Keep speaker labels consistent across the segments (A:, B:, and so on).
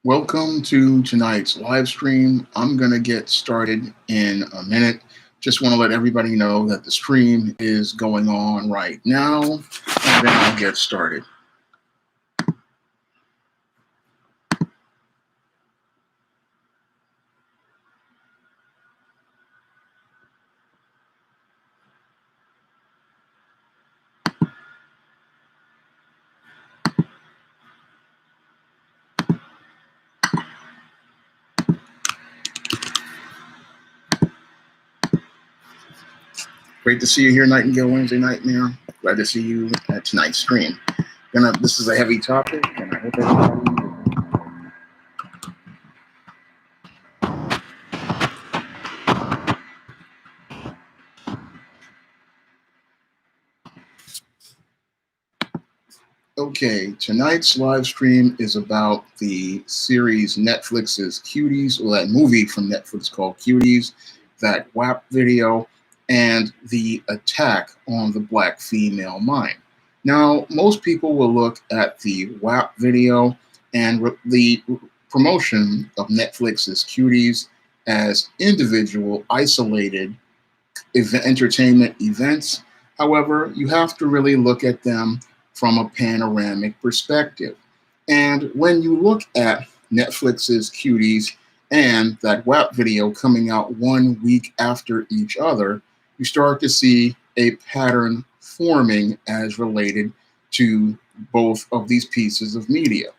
A: Welcome to tonight's live stream. I'm going to get started in a minute. Just want to let everybody know that the stream is going on right now, and then I'll get started. Great to see you here, Nightingale Wednesday Nightmare. Glad to see you at tonight's stream. This is a heavy topic, and I hope everybody. Okay, tonight's live stream is about the series Netflix's Cuties, or that movie from Netflix called Cuties, that WAP video, and the attack on the Black female mind. Now, most people will look at the WAP video and the promotion of Netflix's Cuties as individual, isolated entertainment events. However, you have to really look at them from a panoramic perspective. And when you look at Netflix's Cuties and that WAP video coming out 1 week after each other, you start to see a pattern forming as related to both of these pieces of media.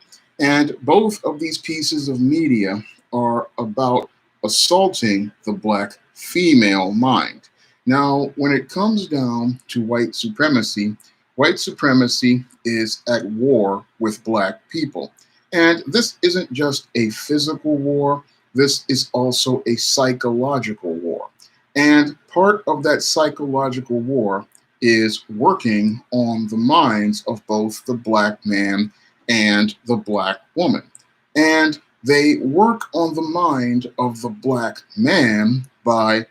A: And both of these pieces of media are about assaulting the Black female mind. Now, when it comes down to white supremacy is at war with Black people. And this isn't just a physical war, this is also a psychological war. And part of that psychological war is working on the minds of both the Black man and the Black woman. And they work on the mind of the Black man by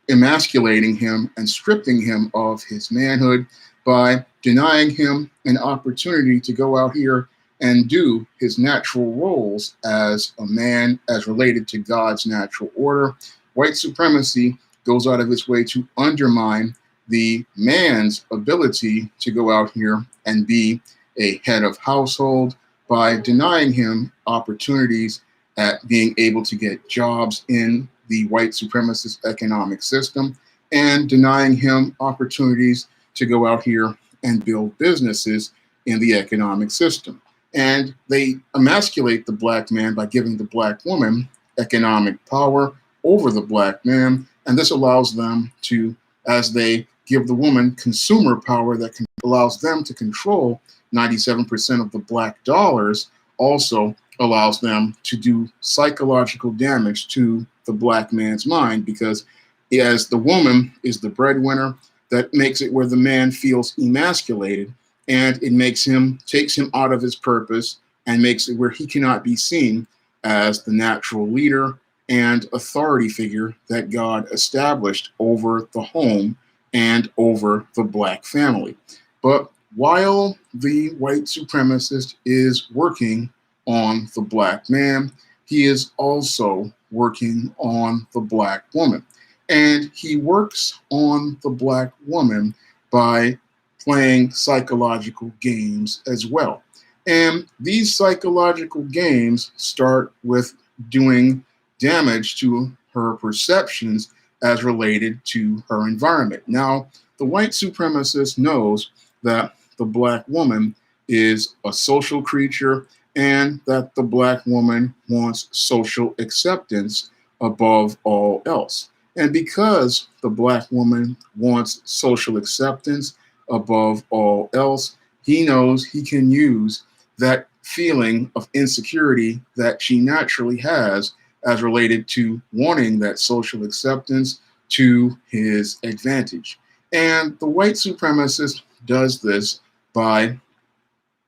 A: emasculating him and stripping him of his manhood, by denying him an opportunity to go out here and do his natural roles as a man, as related to God's natural order. White supremacy goes out of its way to undermine the man's ability to go out here and be a head of household by denying him opportunities at being able to get jobs in the white supremacist economic system, and denying him opportunities to go out here and build businesses in the economic system. And they emasculate the Black man by giving the Black woman economic power over the Black man. And this allows them to, as they give the woman consumer power that allows them to control 97% of the Black dollars, also allows them to do psychological damage to the Black man's mind, because as the woman is the breadwinner, that makes it where the man feels emasculated, and it takes him out of his purpose and makes it where he cannot be seen as the natural leader and authority figure that God established over the home and over the Black family. But while the white supremacist is working on the Black man, he is also working on the Black woman. And he works on the Black woman by playing psychological games as well. And these psychological games start with doing damage to her perceptions as related to her environment. Now, the white supremacist knows that the Black woman is a social creature and that the Black woman wants social acceptance above all else. And because the Black woman wants social acceptance above all else, he knows he can use that feeling of insecurity that she naturally has as related to wanting that social acceptance to his advantage. And the white supremacist does this by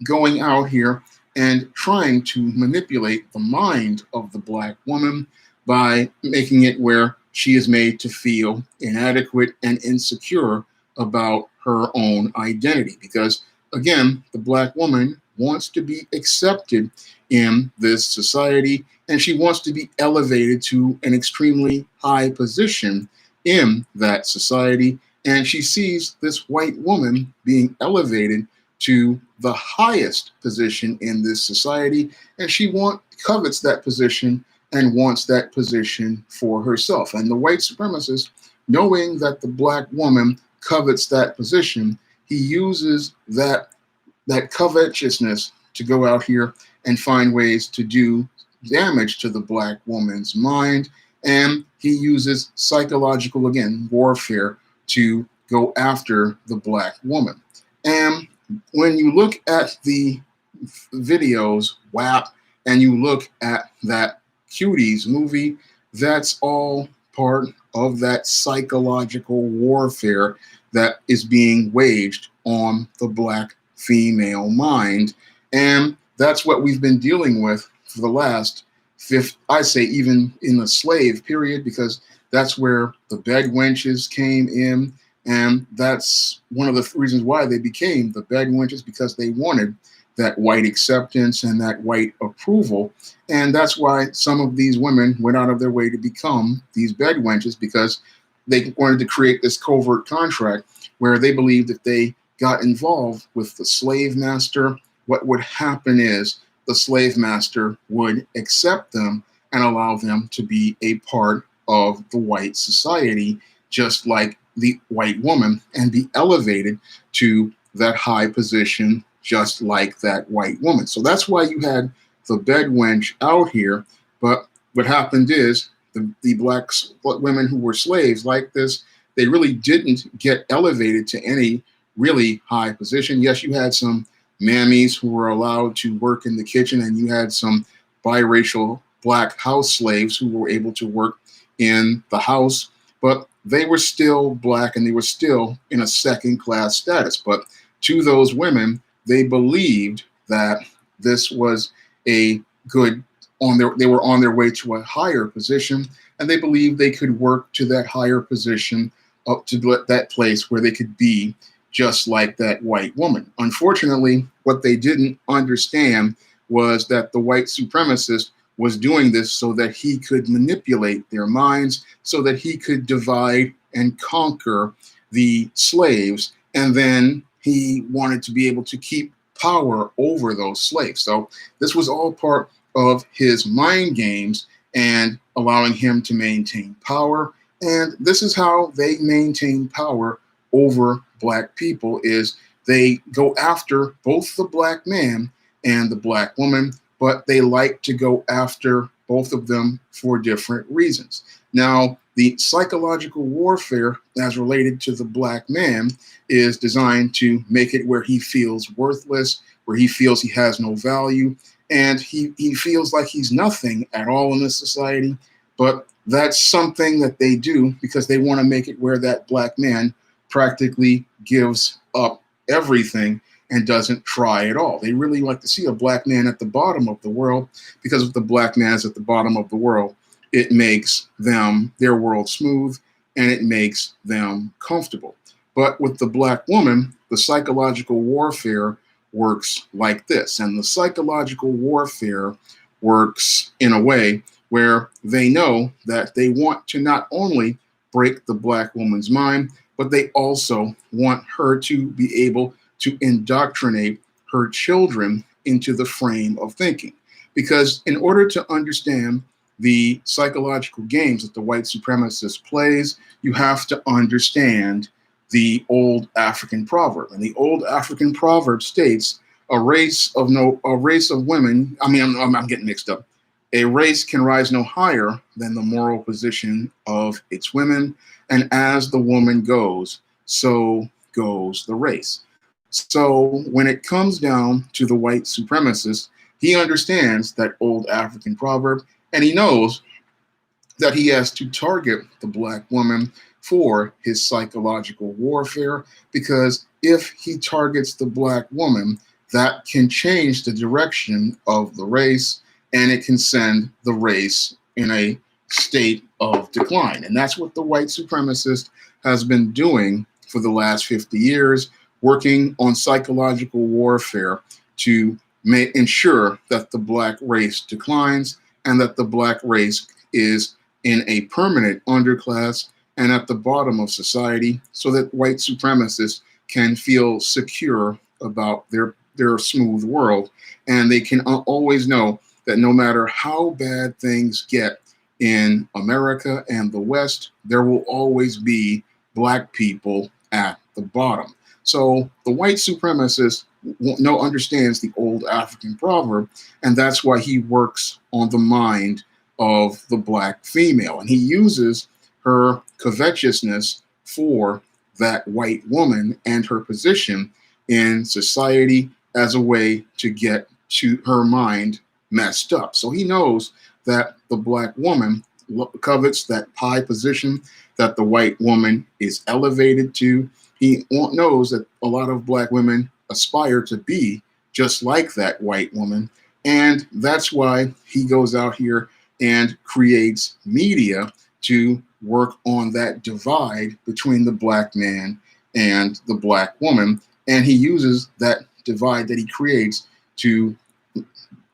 A: going out here and trying to manipulate the mind of the Black woman by making it where she is made to feel inadequate and insecure about her own identity. Because again, the Black woman wants to be accepted in this society, and she wants to be elevated to an extremely high position in that society. And she sees this white woman being elevated to the highest position in this society, and she covets that position and wants that position for herself. And the white supremacist, knowing that the black woman covets that position, he uses that covetousness to go out here and find ways to do damage to the black woman's mind. And he uses psychological, again, warfare to go after the black woman. And when you look at the videos, WAP, and you look at that Cuties movie, that's all part of that psychological warfare that is being waged on the black female mind. And that's what we've been dealing with for the last I say even in the slave period, because that's where the bed wenches came in. And that's one of the reasons why they became the bed wenches, because they wanted that white acceptance and that white approval. And that's why some of these women went out of their way to become these bed wenches, because they wanted to create this covert contract where they believed if they got involved with the slave master, what would happen is the slave master would accept them and allow them to be a part of the white society, just like the white woman, and be elevated to that high position, just like that white woman. So that's why you had the bed wench out here. But what happened is the black women who were slaves like this, they really didn't get elevated to any really high position. Yes, you had some mammies who were allowed to work in the kitchen, and you had some biracial black house slaves who were able to work in the house, but they were still black and they were still in a second-class status. But to those women, they believed that this was a good they were on their way to a higher position, and they believed they could work to that higher position up to that place where they could be just like that white woman. Unfortunately, what they didn't understand was that the white supremacist was doing this so that he could manipulate their minds, so that he could divide and conquer the slaves, and then he wanted to be able to keep power over those slaves. So this was all part of his mind games and allowing him to maintain power. And this is how they maintain power over black people, is they go after both the black man and the black woman, but they like to go after both of them for different reasons. Now, the psychological warfare as related to the black man is designed to make it where he feels worthless, where he feels he has no value, and he feels like he's nothing at all in this society. But that's something that they do because they want to make it where that black man practically gives up everything and doesn't try at all. They really like to see a black man at the bottom of the world, because if the black man is at the bottom of the world, it makes their world smooth, and it makes them comfortable. But with the black woman, the psychological warfare works like this. And the psychological warfare works in a way where they know that they want to not only break the black woman's mind, but they also want her to be able to indoctrinate her children into the frame of thinking. Because in order to understand the psychological games that the white supremacist plays, you have to understand the old African proverb. And the old African proverb states, a race of women, I'm getting mixed up. A race can rise no higher than the moral position of its women, and as the woman goes, so goes the race. So when it comes down to the white supremacist, he understands that old African proverb, and he knows that he has to target the black woman for his psychological warfare, because if he targets the black woman, that can change the direction of the race, and it can send the race in a state of decline. And that's what the white supremacist has been doing for the last 50 years, working on psychological warfare to ensure that the black race declines and that the black race is in a permanent underclass and at the bottom of society, so that white supremacists can feel secure about their smooth world. And they can always know that no matter how bad things get in America and the West, there will always be black people at the bottom. So the white supremacist understands the old African proverb, and that's why he works on the mind of the black female. And he uses her covetousness for that white woman and her position in society as a way to get to her mind messed up. So he knows that the black woman covets that high position that the white woman is elevated to. He knows that a lot of black women aspire to be just like that white woman. And that's why he goes out here and creates media to work on that divide between the black man and the black woman. And he uses that divide that he creates to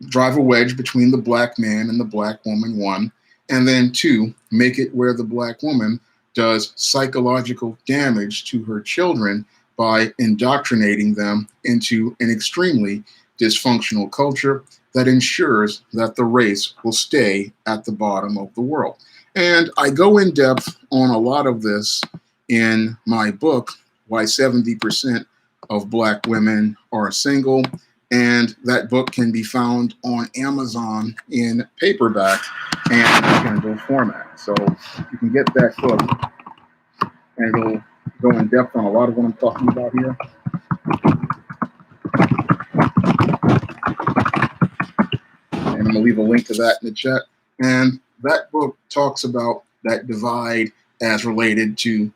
A: drive a wedge between the black man and the black woman, one, and then two, make it where the black woman does psychological damage to her children by indoctrinating them into an extremely dysfunctional culture that ensures that the race will stay at the bottom of the world. And I go in depth on a lot of this in my book, Why 70% of Black Women Are Single. And that book can be found on Amazon in paperback and Kindle format. So you can get that book and it'll go in depth on a lot of what I'm talking about here. And I'm going to leave a link to that in the chat. And that book talks about that divide as related to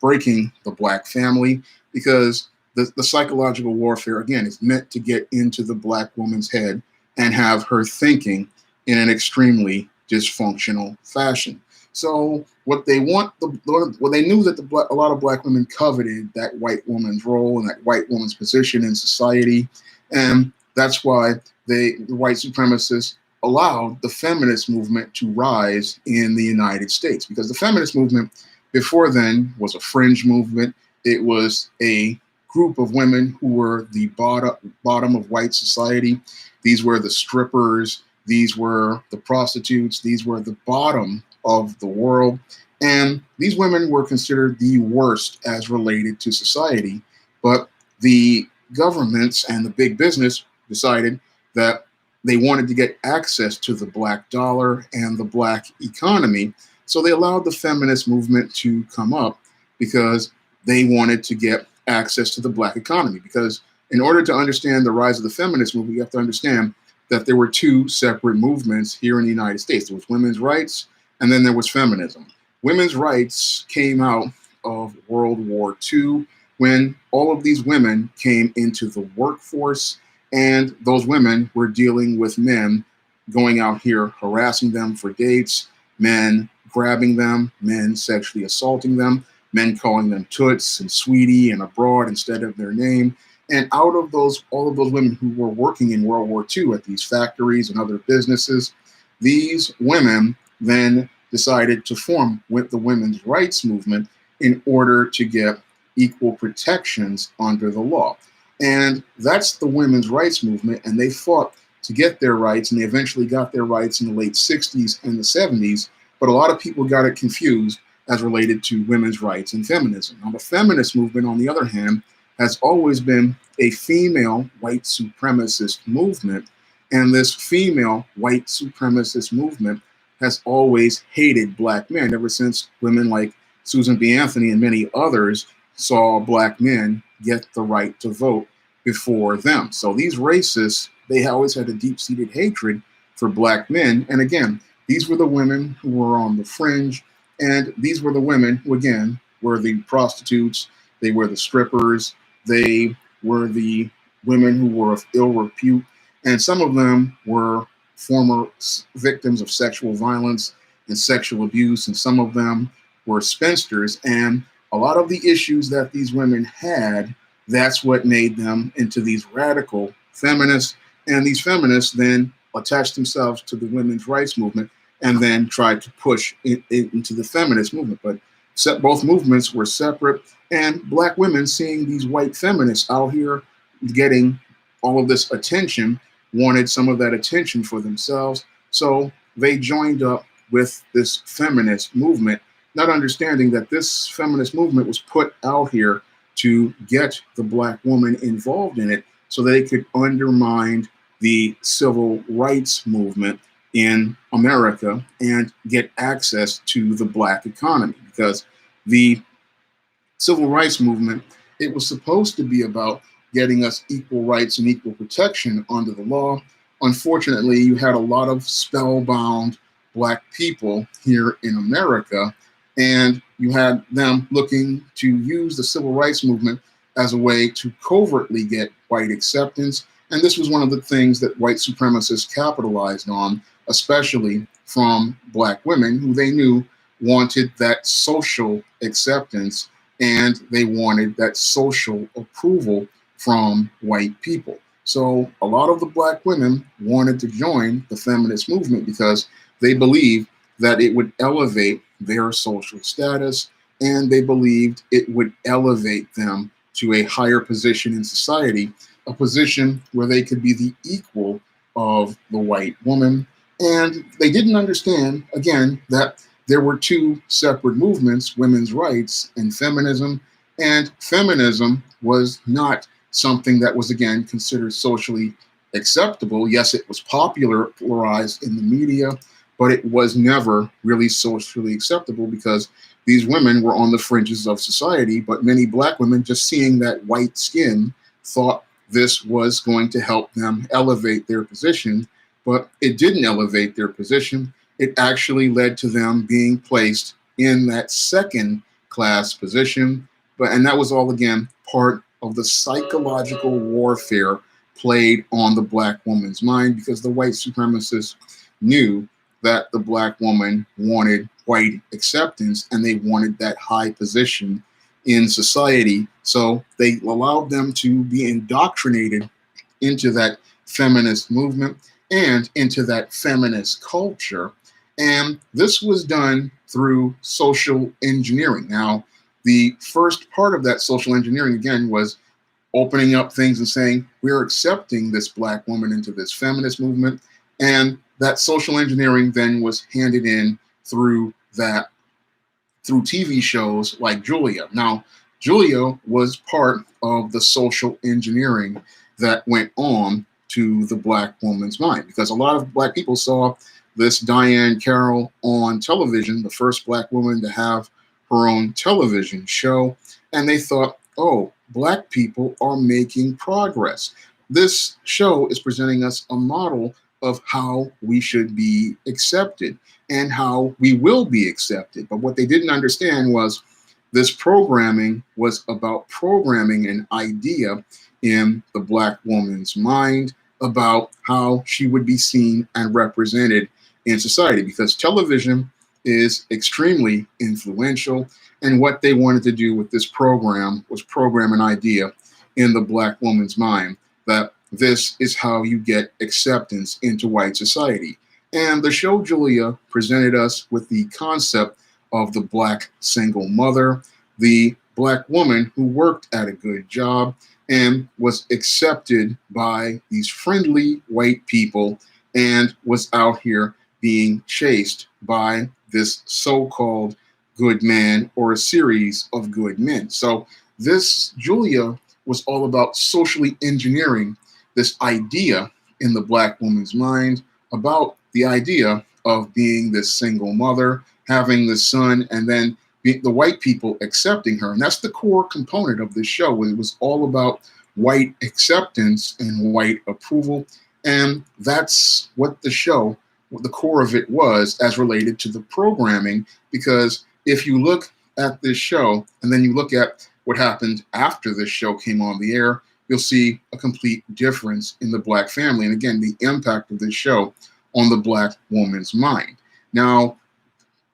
A: breaking the black family, because the psychological warfare, again, is meant to get into the black woman's head and have her thinking in an extremely dysfunctional fashion. So what they want, well, they knew that a lot of black women coveted that white woman's role and that white woman's position in society. And that's why the white supremacists allowed the feminist movement to rise in the United States, because the feminist movement before then was a fringe movement. It was a group of women who were the bottom of white society. These were the strippers. These were the prostitutes. These were the bottom of the world. And these women were considered the worst as related to society. But the governments and the big business decided that they wanted to get access to the black dollar and the black economy. So they allowed the feminist movement to come up because they wanted to get access to the black economy. Because in order to understand the rise of the feminist movement, you have to understand that there were two separate movements here in the United States. There was women's rights, and then there was feminism. Women's rights came out of World War II, when all of these women came into the workforce, and those women were dealing with men going out here harassing them for dates, men grabbing them, men sexually assaulting them, men calling them toots and sweetie and abroad instead of their name. And out of those, all of those women who were working in World War II at these factories and other businesses, these women then decided to form with the women's rights movement in order to get equal protections under the law. And that's the women's rights movement. And they fought to get their rights, and they eventually got their rights in the late 60s and the 70s. But a lot of people got it confused as related to women's rights and feminism. Now, the feminist movement, on the other hand, has always been a female white supremacist movement. And this female white supremacist movement has always hated black men ever since women like Susan B. Anthony and many others saw black men get the right to vote before them. So these racists, they always had a deep-seated hatred for black men. And again, these were the women who were on the fringe, and these were the women who, again, were the prostitutes, they were the strippers, they were the women who were of ill repute, and some of them were former victims of sexual violence and sexual abuse, and some of them were spinsters. And a lot of the issues that these women had, that's what made them into these radical feminists, and these feminists then attached themselves to the women's rights movement and then tried to push it into the feminist movement. But both movements were separate, and black women seeing these white feminists out here getting all of this attention wanted some of that attention for themselves. So they joined up with this feminist movement, not understanding that this feminist movement was put out here to get the black woman involved in it so they could undermine the civil rights movement in America and get access to the black economy. Because the civil rights movement, it was supposed to be about getting us equal rights and equal protection under the law. Unfortunately, you had a lot of spellbound black people here in America, and you had them looking to use the civil rights movement as a way to covertly get white acceptance. And this was one of the things that white supremacists capitalized on, especially from black women who they knew wanted that social acceptance and they wanted that social approval from white people. So a lot of the black women wanted to join the feminist movement because they believed that it would elevate their social status, and they believed it would elevate them to a higher position in society, a position where they could be the equal of the white woman. And they didn't understand, again, that there were two separate movements, women's rights and feminism. And feminism was not something that was, again, considered socially acceptable. Yes, it was popularized in the media, but it was never really socially acceptable because these women were on the fringes of society. But many black women, just seeing that white skin, thought this was going to help them elevate their position, but it didn't elevate their position. It actually led to them being placed in that second class position. And that was all, again, part of the psychological warfare played on the black woman's mind, because the white supremacists knew that the black woman wanted white acceptance and they wanted that high position in society. So they allowed them to be indoctrinated into that feminist movement and into that feminist culture. And this was done through social engineering. Now, the first part of that social engineering, again, was opening up things and saying, we're accepting this black woman into this feminist movement. And that social engineering then was handed in through TV shows like Julia. Now, Julia was part of the social engineering that went on to the black woman's mind, because a lot of black people saw this Diane Carroll on television, the first black woman to have her own television show, and they thought, oh, black people are making progress. This show is presenting us a model of how we should be accepted and how we will be accepted. But what they didn't understand was this programming was about programming an idea in the black woman's mind about how she would be seen and represented in society, because television is extremely influential. And what they wanted to do with this program was program an idea in the black woman's mind that this is how you get acceptance into white society. And the show Julia presented us with the concept of the black single mother, the black woman who worked at a good job and was accepted by these friendly white people and was out here being chased by this so-called good man or a series of good men. So this Julia was all about socially engineering this idea in the black woman's mind about the idea of being this single mother, having this son, and then the white people accepting her. And that's the core component of this show. It was all about white acceptance and white approval. And that's what the show, what the core of it was as related to the programming. Because if you look at this show and then you look at what happened after this show came on the air, you'll see a complete difference in the black family. And again, the impact of this show on the black woman's mind. Now,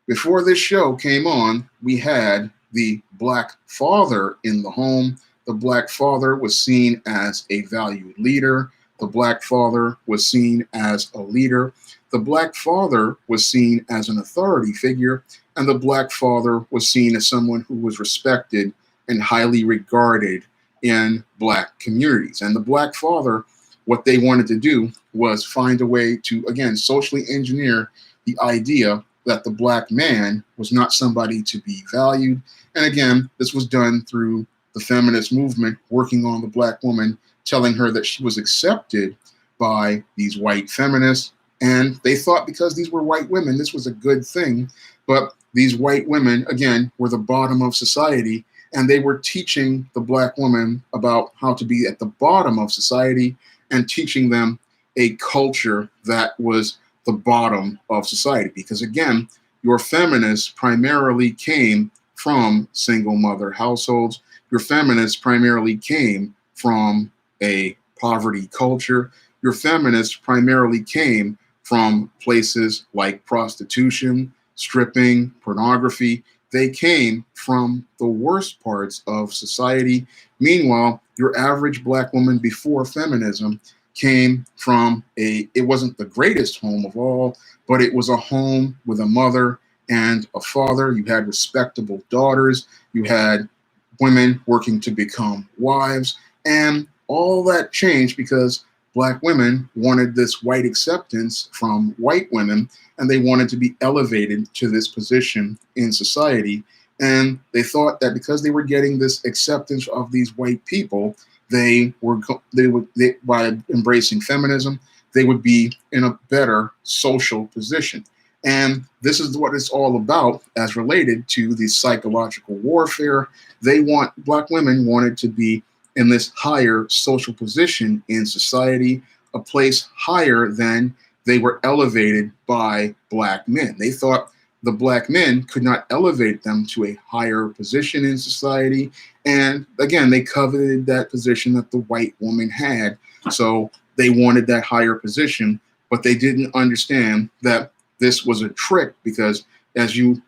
A: before this show came on, we had the black father in the home. The black father was seen as a valued leader. the black father was seen as a leader. The black father was seen as an authority figure, and the black father was seen as someone who was respected and highly regarded in black communities. And the black father, what they wanted to do was find a way to, again, socially engineer the idea that the black man was not somebody to be valued. And again, this was done through the feminist movement working on the black woman, telling her that she was accepted by these white feminists. And they thought because these were white women, this was a good thing. But these white women, again, were the bottom of society. And they were teaching the black woman about how to be at the bottom of society and teaching them a culture that was the bottom of society. Because again, your feminists primarily came from single mother households. Your feminists primarily came from a poverty culture. Your feminists primarily came from places like prostitution, stripping, pornography. They came from the worst parts of society. Meanwhile, your average black woman before feminism came from it wasn't the greatest home of all, but it was a home with a mother and a father. You had respectable daughters. You had women working to become wives. And all that changed because black women wanted this white acceptance from white women, and they wanted to be elevated to this position in society. And they thought that because they were getting this acceptance of these white people, by embracing feminism, they would be in a better social position. And this is what it's all about as related to the psychological warfare. Black women wanted to be in this higher social position in society, a place higher than they were elevated by black men. They thought the black men could not elevate them to a higher position in society. And again, they coveted that position that the white woman had. So they wanted that higher position, but they didn't understand that this was a trick, because as you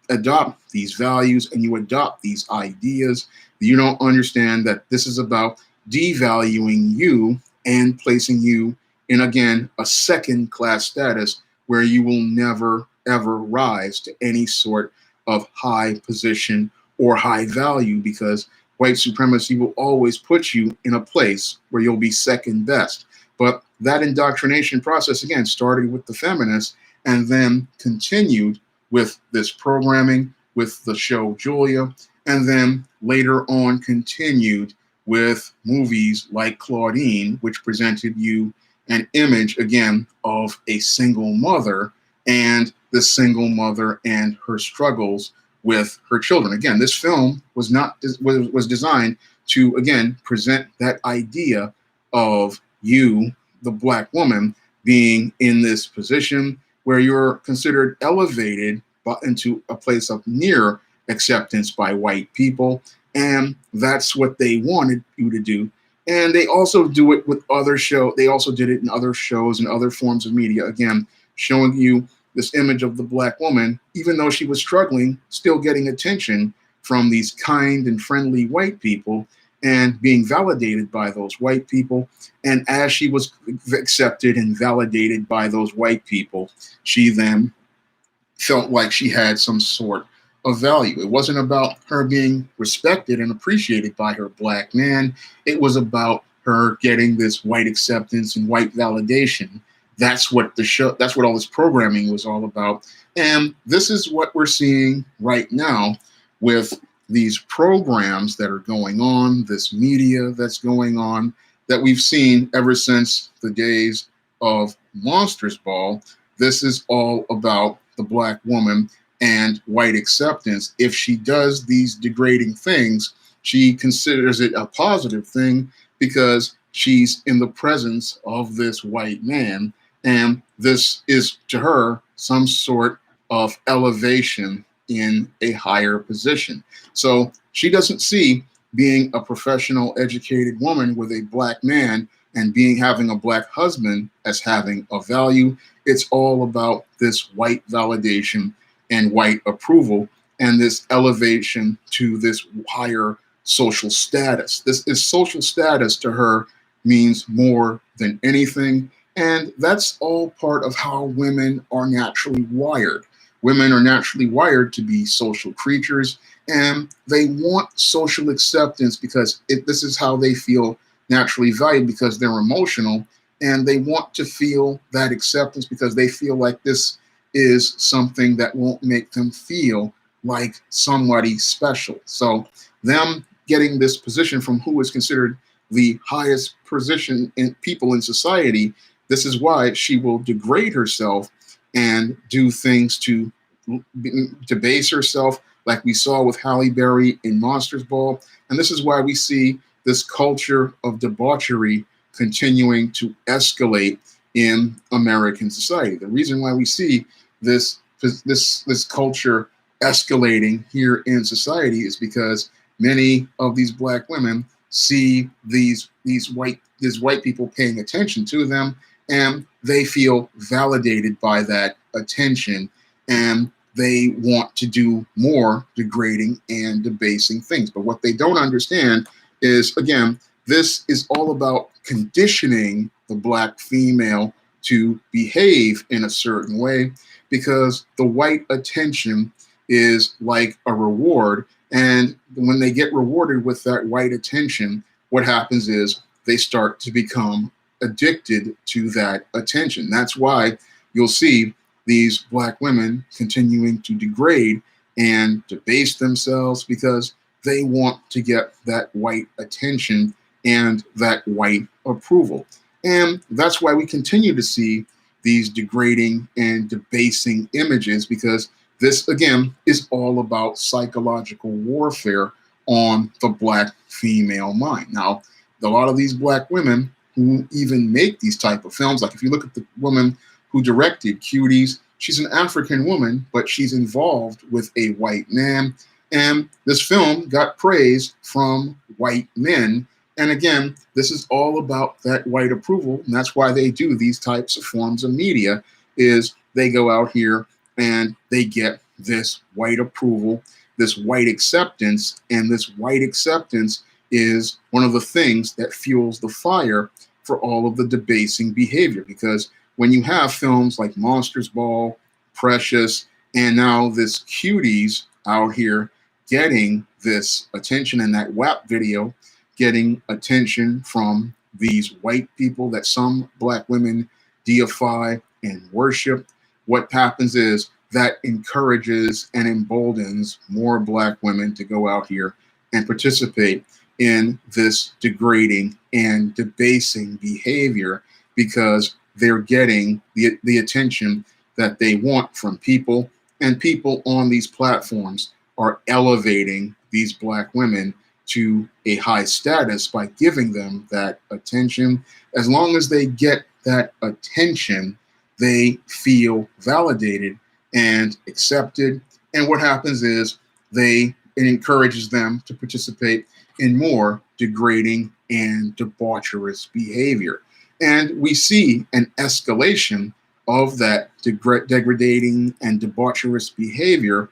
A: adopt these values and you adopt these ideas, you don't understand that this is about devaluing you and placing you in, again, a second class status where you will never, ever rise to any sort of high position or high value, because white supremacy will always put you in a place where you'll be second best. But that indoctrination process, again, started with the feminists and then continued with this programming, with the show Julia, and then later on continued with movies like Claudine, which presented you an image, again, of a single mother and the single mother and her struggles with her children. Again, this film was designed to, again, present that idea of you, the black woman, being in this position where you're considered elevated into a place of near acceptance by white people. And that's what they wanted you to do. And they also do it with other shows. They also did it in other shows and other forms of media, again, showing you this image of the black woman, even though she was struggling, still getting attention from these kind and friendly white people and being validated by those white people. And as she was accepted and validated by those white people, she then felt like she had some sort of value. It wasn't about her being respected and appreciated by her black man. It was about her getting this white acceptance and white validation. That's what all this programming was all about. And this is what we're seeing right now with these programs that are going on, this media that's going on, that we've seen ever since the days of Monsters Ball. This is all about the black woman and white acceptance. If she does these degrading things, she considers it a positive thing because she's in the presence of this white man. And this is, to her, some sort of elevation in a higher position. So she doesn't see being a professional, educated woman with a black man and having a black husband as having a value. It's all about this white validation and white approval and this elevation to this higher social status. This is social status to her means more than anything. And that's all part of how women are naturally wired. Women are naturally wired to be social creatures, and they want social acceptance because this is how they feel naturally valued, because they're emotional, and they want to feel that acceptance because they feel like this is something that won't make them feel like somebody special. So them getting this position from who is considered the highest position in people in society, this is why she will degrade herself and do things to debase herself, like we saw with Halle Berry in Monsters Ball. And this is why we see this culture of debauchery continuing to escalate in American society. The reason why we see this culture escalating here in society is because many of these black women see these white people paying attention to them, and they feel validated by that attention, and they want to do more degrading and debasing things. But what they don't understand is, again, this is all about conditioning the black female to behave in a certain way, because the white attention is like a reward. And when they get rewarded with that white attention, what happens is they start to become addicted to that attention. That's why you'll see these black women continuing to degrade and debase themselves, because they want to get that white attention and that white approval. And that's why we continue to see these degrading and debasing images, because this, again, is all about psychological warfare on the black female mind. Now, a lot of these black women who even make these type of films, like if you look at the woman who directed Cuties, she's an African woman, but she's involved with a white man. And this film got praise from white men. And again, this is all about that white approval. And that's why they do these types of forms of media, is they go out here and they get this white approval, this white acceptance. And this white acceptance is one of the things that fuels the fire for all of the debasing behavior. Because when you have films like Monsters Ball, Precious, and now this Cuties out here getting this attention, and that WAP video getting attention from these white people that some black women deify and worship, what happens is that encourages and emboldens more black women to go out here and participate in this degrading and debasing behavior, because they're getting the attention that they want from people, and people on these platforms are elevating these black women to a high status by giving them that attention. As long as they get that attention, they feel validated and accepted. And what happens is it encourages them to participate in more degrading and debaucherous behavior. And we see an escalation of that degrading and debaucherous behavior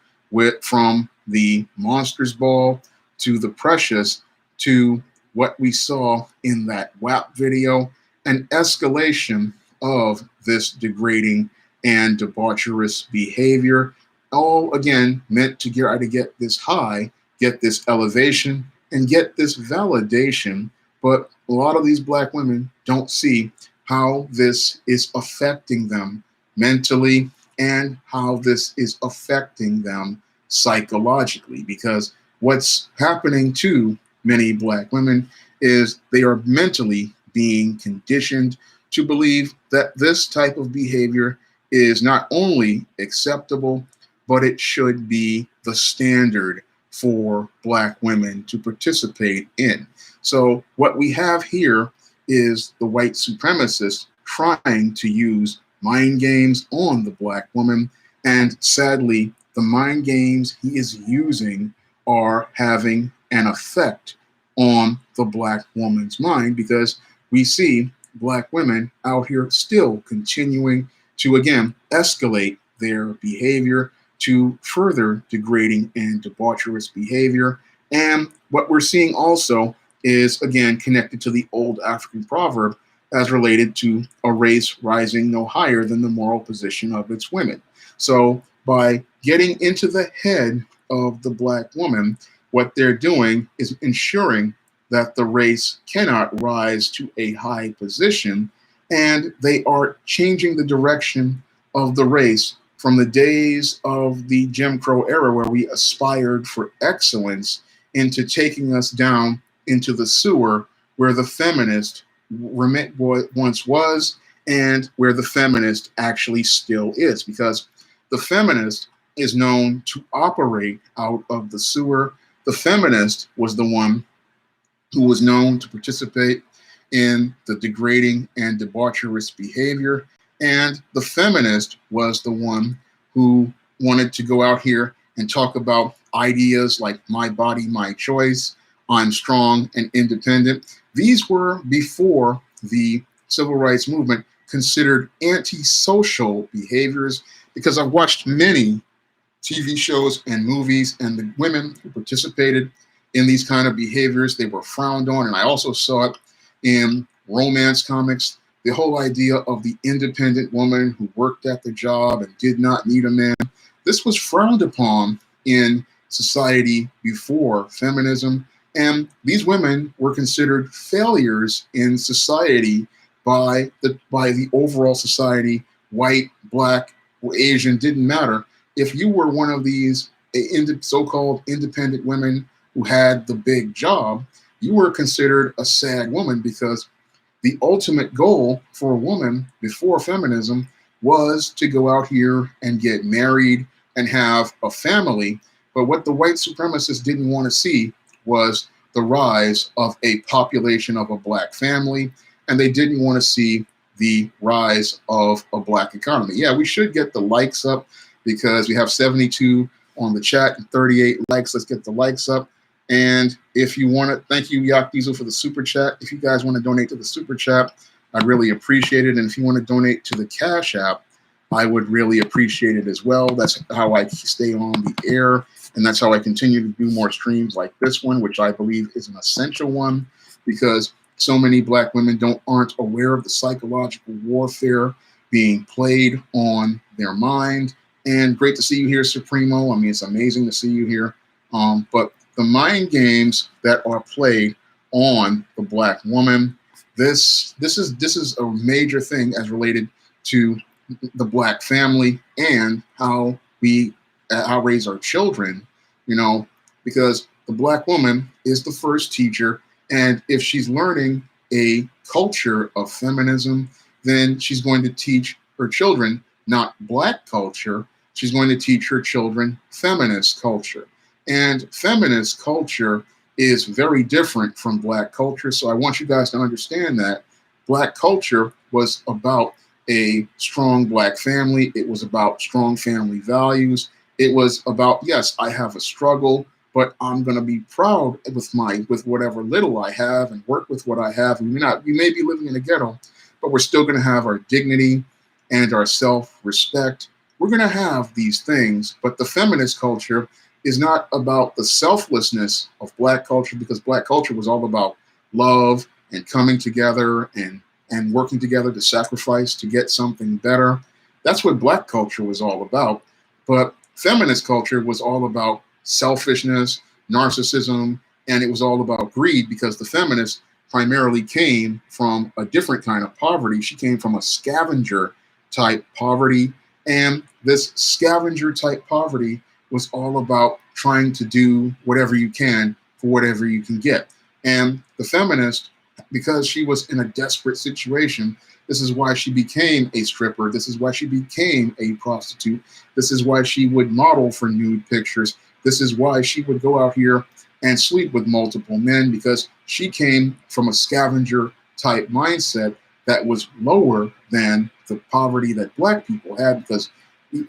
A: from the Monsters Ball to the Precious to what we saw in that WAP video, an escalation of this degrading and debaucherous behavior, all again meant to get this high, get this elevation, and get this validation. But a lot of these black women don't see how this is affecting them mentally and how this is affecting them psychologically. Because what's happening to many black women is they are mentally being conditioned to believe that this type of behavior is not only acceptable, but it should be the standard for black women to participate in. So what we have here is the white supremacist trying to use mind games on the black woman. And sadly, the mind games he is using are having an effect on the black woman's mind, because we see black women out here still continuing to, again, escalate their behavior to further degrading and debaucherous behavior. And what we're seeing also is, again, connected to the old African proverb as related to a race rising no higher than the moral position of its women. So by getting into the head of the black woman, what they're doing is ensuring that the race cannot rise to a high position, and they are changing the direction of the race from the days of the Jim Crow era where we aspired for excellence into taking us down into the sewer where the feminist once was and where the feminist actually still is, because the feminist is known to operate out of the sewer. The feminist was the one who was known to participate in the degrading and debaucherous behavior. And the feminist was the one who wanted to go out here and talk about ideas like my body, my choice, I'm strong and independent. These were before the civil rights movement considered antisocial behaviors, because I've watched many TV shows and movies, and the women who participated in these kind of behaviors, they were frowned on. And I also saw it in romance comics, the whole idea of the independent woman who worked at the job and did not need a man. This was frowned upon in society before feminism, and these women were considered failures in society by the overall society. White, black, or Asian, didn't matter. If you were one of these so-called independent women who had the big job, you were considered a sad woman, because the ultimate goal for a woman before feminism was to go out here and get married and have a family. But what the white supremacists didn't want to see was the rise of a population of a black family, and they didn't want to see the rise of a black economy. Yeah, we should get the likes up, because we have 72 on the chat and 38 likes. Let's get the likes up. And if you want to, thank you, Yak Diesel, for the super chat. If you guys want to donate to the super chat, I'd really appreciate it. And if you want to donate to the Cash App, I would really appreciate it as well. That's how I stay on the air, and that's how I continue to do more streams like this one, which I believe is an essential one, because so many black women aren't aware of the psychological warfare being played on their mind. And great to see you here, Supremo. I mean, it's amazing to see you here. But the mind games that are played on the black woman, this is a major thing as related to the black family and how we raise our children, because the black woman is the first teacher. And if she's learning a culture of feminism, then she's going to teach her children not black culture. She's going to teach her children feminist culture. And feminist culture is very different from black culture. So I want you guys to understand that black culture was about a strong black family. It was about strong family values. It was about, yes, I have a struggle, but I'm going to be proud with whatever little I have and work with what I have. And we may be living in a ghetto, but we're still going to have our dignity and our self-respect. We're going to have these things, but the feminist culture is not about the selflessness of black culture, because black culture was all about love and coming together and working together to sacrifice to get something better. That's what black culture was all about. But feminist culture was all about selfishness, narcissism, and it was all about greed, because the feminist primarily came from a different kind of poverty. She came from a scavenger type poverty. And this scavenger type poverty was all about trying to do whatever you can for whatever you can get. And the feminist, because she was in a desperate situation, this is why she became a stripper. This is why she became a prostitute. This is why she would model for nude pictures. This is why she would go out here and sleep with multiple men, because she came from a scavenger type mindset that was lower than the poverty that black people had. Because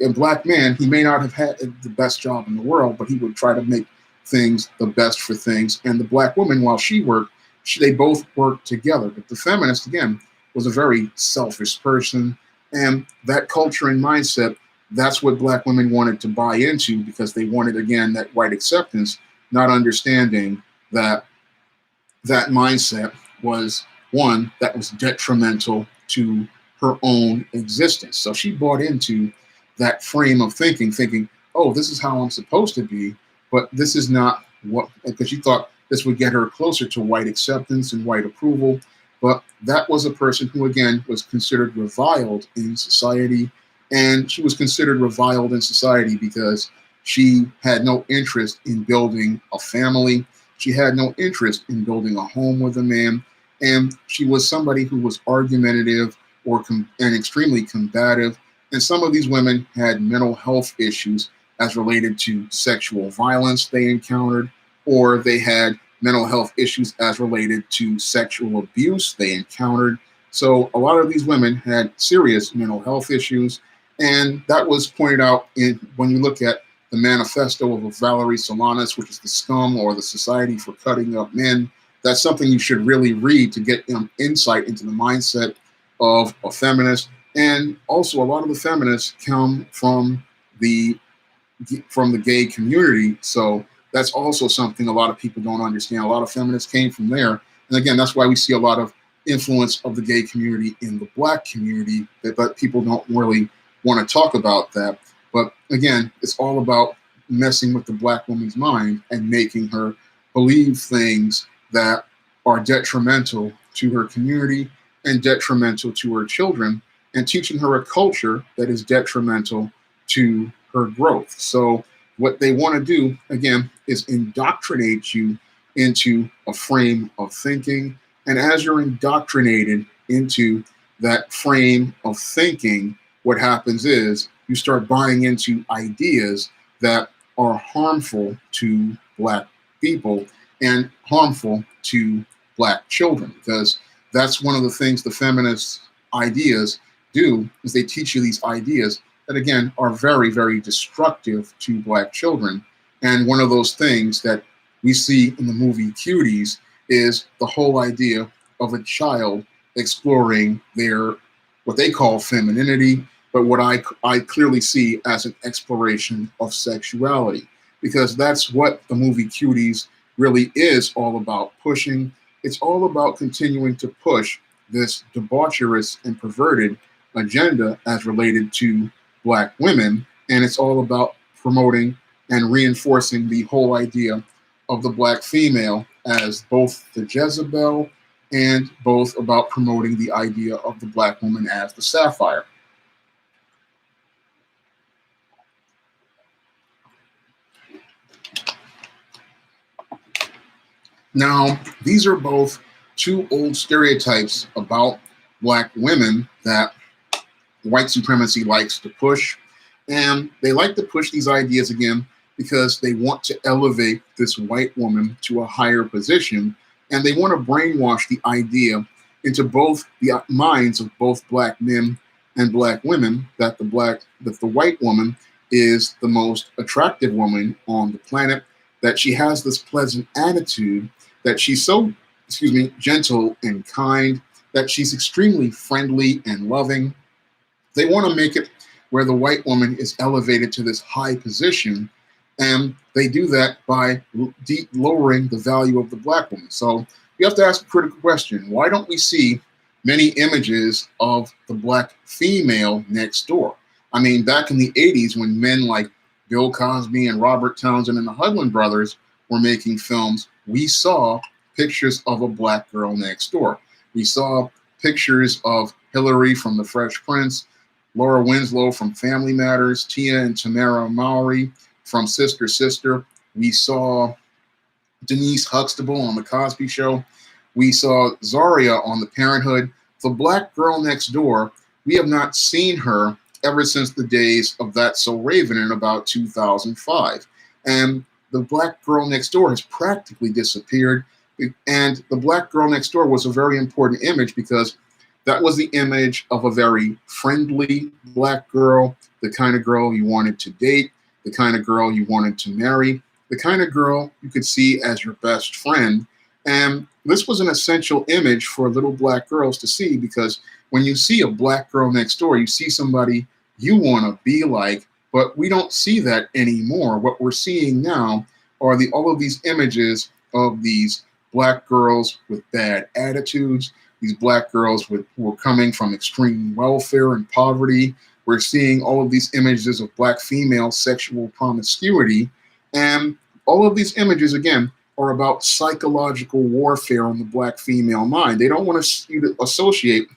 A: a black man, he may not have had the best job in the world, but he would try to make things the best for things. And the black woman, while she worked, they both worked together. But the feminist, again, was a very selfish person. And that culture and mindset, that's what black women wanted to buy into, because they wanted, again, that white acceptance, not understanding that that mindset was one that was detrimental to her own existence. So she bought into that frame of thinking, oh, this is how I'm supposed to be, but this is not what, because she thought this would get her closer to white acceptance and white approval. But that was a person who, again, was considered reviled in society. And she was considered reviled in society because she had no interest in building a family. She had no interest in building a home with a man. And she was somebody who was argumentative and extremely combative. And some of these women had mental health issues as related to sexual violence they encountered, or they had mental health issues as related to sexual abuse they encountered. So a lot of these women had serious mental health issues. And that was pointed out when you look at the manifesto of Valerie Solanas, which is the Scum, or the Society for Cutting Up Men. That's something you should really read to get insight into the mindset of a feminist. And also, a lot of the feminists come from the gay community. So that's also something a lot of people don't understand. A lot of feminists came from there. And again, that's why we see a lot of influence of the gay community in the Black community, but people don't really want to talk about that. But again, it's all about messing with the Black woman's mind and making her believe things that are detrimental to her community and detrimental to her children, and teaching her a culture that is detrimental to her growth. So what they want to do, again, is indoctrinate you into a frame of thinking. And as you're indoctrinated into that frame of thinking, what happens is you start buying into ideas that are harmful to Black people and harmful to Black children, because that's one of the things the feminist ideas do, is they teach you these ideas that, again, are very, very destructive to Black children. And one of those things that we see in the movie Cuties is the whole idea of a child exploring their, what they call femininity, but what I clearly see as an exploration of sexuality, because that's what the movie Cuties really is all about pushing. It's all about continuing to push this debaucherous and perverted agenda as related to Black women. And it's all about promoting and reinforcing the whole idea of the Black female as both the Jezebel and both about promoting the idea of the Black woman as the sapphire. Now, these are both two old stereotypes about Black women that white supremacy likes to push. And they like to push these ideas, again, because they want to elevate this white woman to a higher position. And they want to brainwash the idea into both the minds of both Black men and Black women that the white woman is the most attractive woman on the planet, that she has this pleasant attitude, that she's so, gentle and kind, that she's extremely friendly and loving. They want to make it where the white woman is elevated to this high position, and they do that by lowering the value of the Black woman. So you have to ask a critical question. Why don't we see many images of the Black female next door? I mean, back in the 80s, when men like Bill Cosby and Robert Townsend and the Hudlin brothers were making films, we saw pictures of a Black girl next door. We saw pictures of Hillary from The Fresh Prince, Laura Winslow from Family Matters, Tia and Tamara Mowry from Sister Sister. We saw Denise Huxtable on The Cosby Show. We saw Zaria on The Parenthood. The Black girl next door, we have not seen her ever since the days of That's So Raven in about 2005. And the Black girl next door has practically disappeared. And the Black girl next door was a very important image because that was the image of a very friendly Black girl, the kind of girl you wanted to date, the kind of girl you wanted to marry, the kind of girl you could see as your best friend. And this was an essential image for little Black girls to see, because when you see a Black girl next door, you see somebody you want to be like, but we don't see that anymore. What we're seeing now are all of these images of these Black girls with bad attitudes. these black girls who were coming from extreme welfare and poverty. We're seeing all of these images of black female sexual promiscuity. And all of these images, again, are about psychological warfare on the black female mind. They don't want you to associate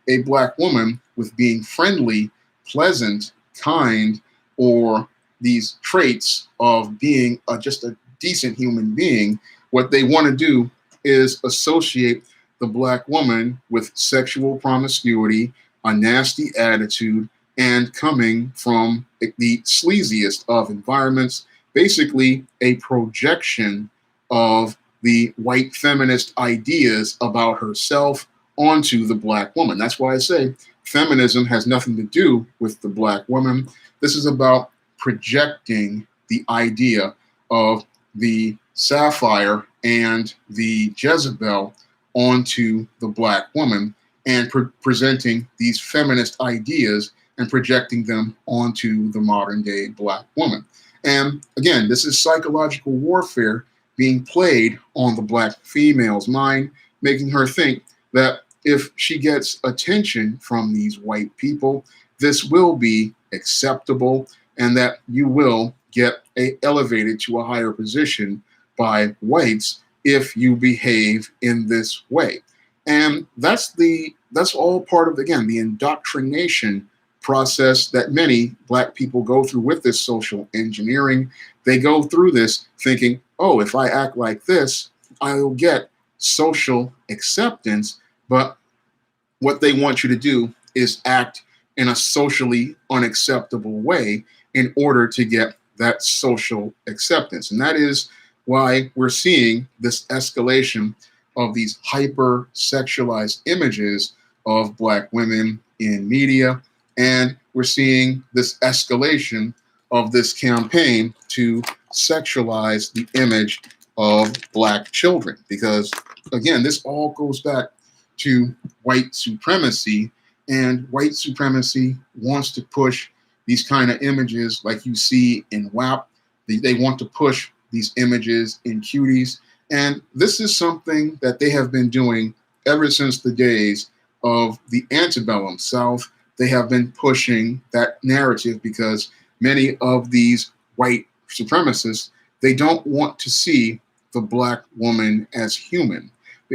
A: a black woman with being friendly, pleasant, kind, or these traits of being just a decent human being. What they want to do is associate the black woman with sexual promiscuity, a nasty attitude, and coming from the sleaziest of environments, basically a projection of the white feminist ideas about herself onto the black woman. That's why I say feminism has nothing to do with the black woman. This is about projecting the idea of the sapphire and the Jezebel onto the black woman and presenting these feminist ideas and projecting them onto the modern day black woman. And again, this is psychological warfare being played on the black female's mind, making her think that if she gets attention from these white people, this will be acceptable and that you will get elevated to a higher position by whites if you behave in this way. And that's all part of, again, the indoctrination process that many black people go through with this social engineering. They go through this thinking, oh, if I act like this, I'll get social acceptance. But what they want you to do is act in a socially unacceptable way in order to get that social acceptance. And that is why we're seeing this escalation of these hyper-sexualized images of black women in media. And we're seeing this escalation of this campaign to sexualize the image of black children. Because, again, this all goes back to white supremacy. And white supremacy wants to push these kind of images like you see in WAP. They want to push these images in Cuties. And this is something that they have been doing ever since the days of the antebellum South. They have been pushing that narrative because many of these white supremacists, they don't want to see the black woman as human.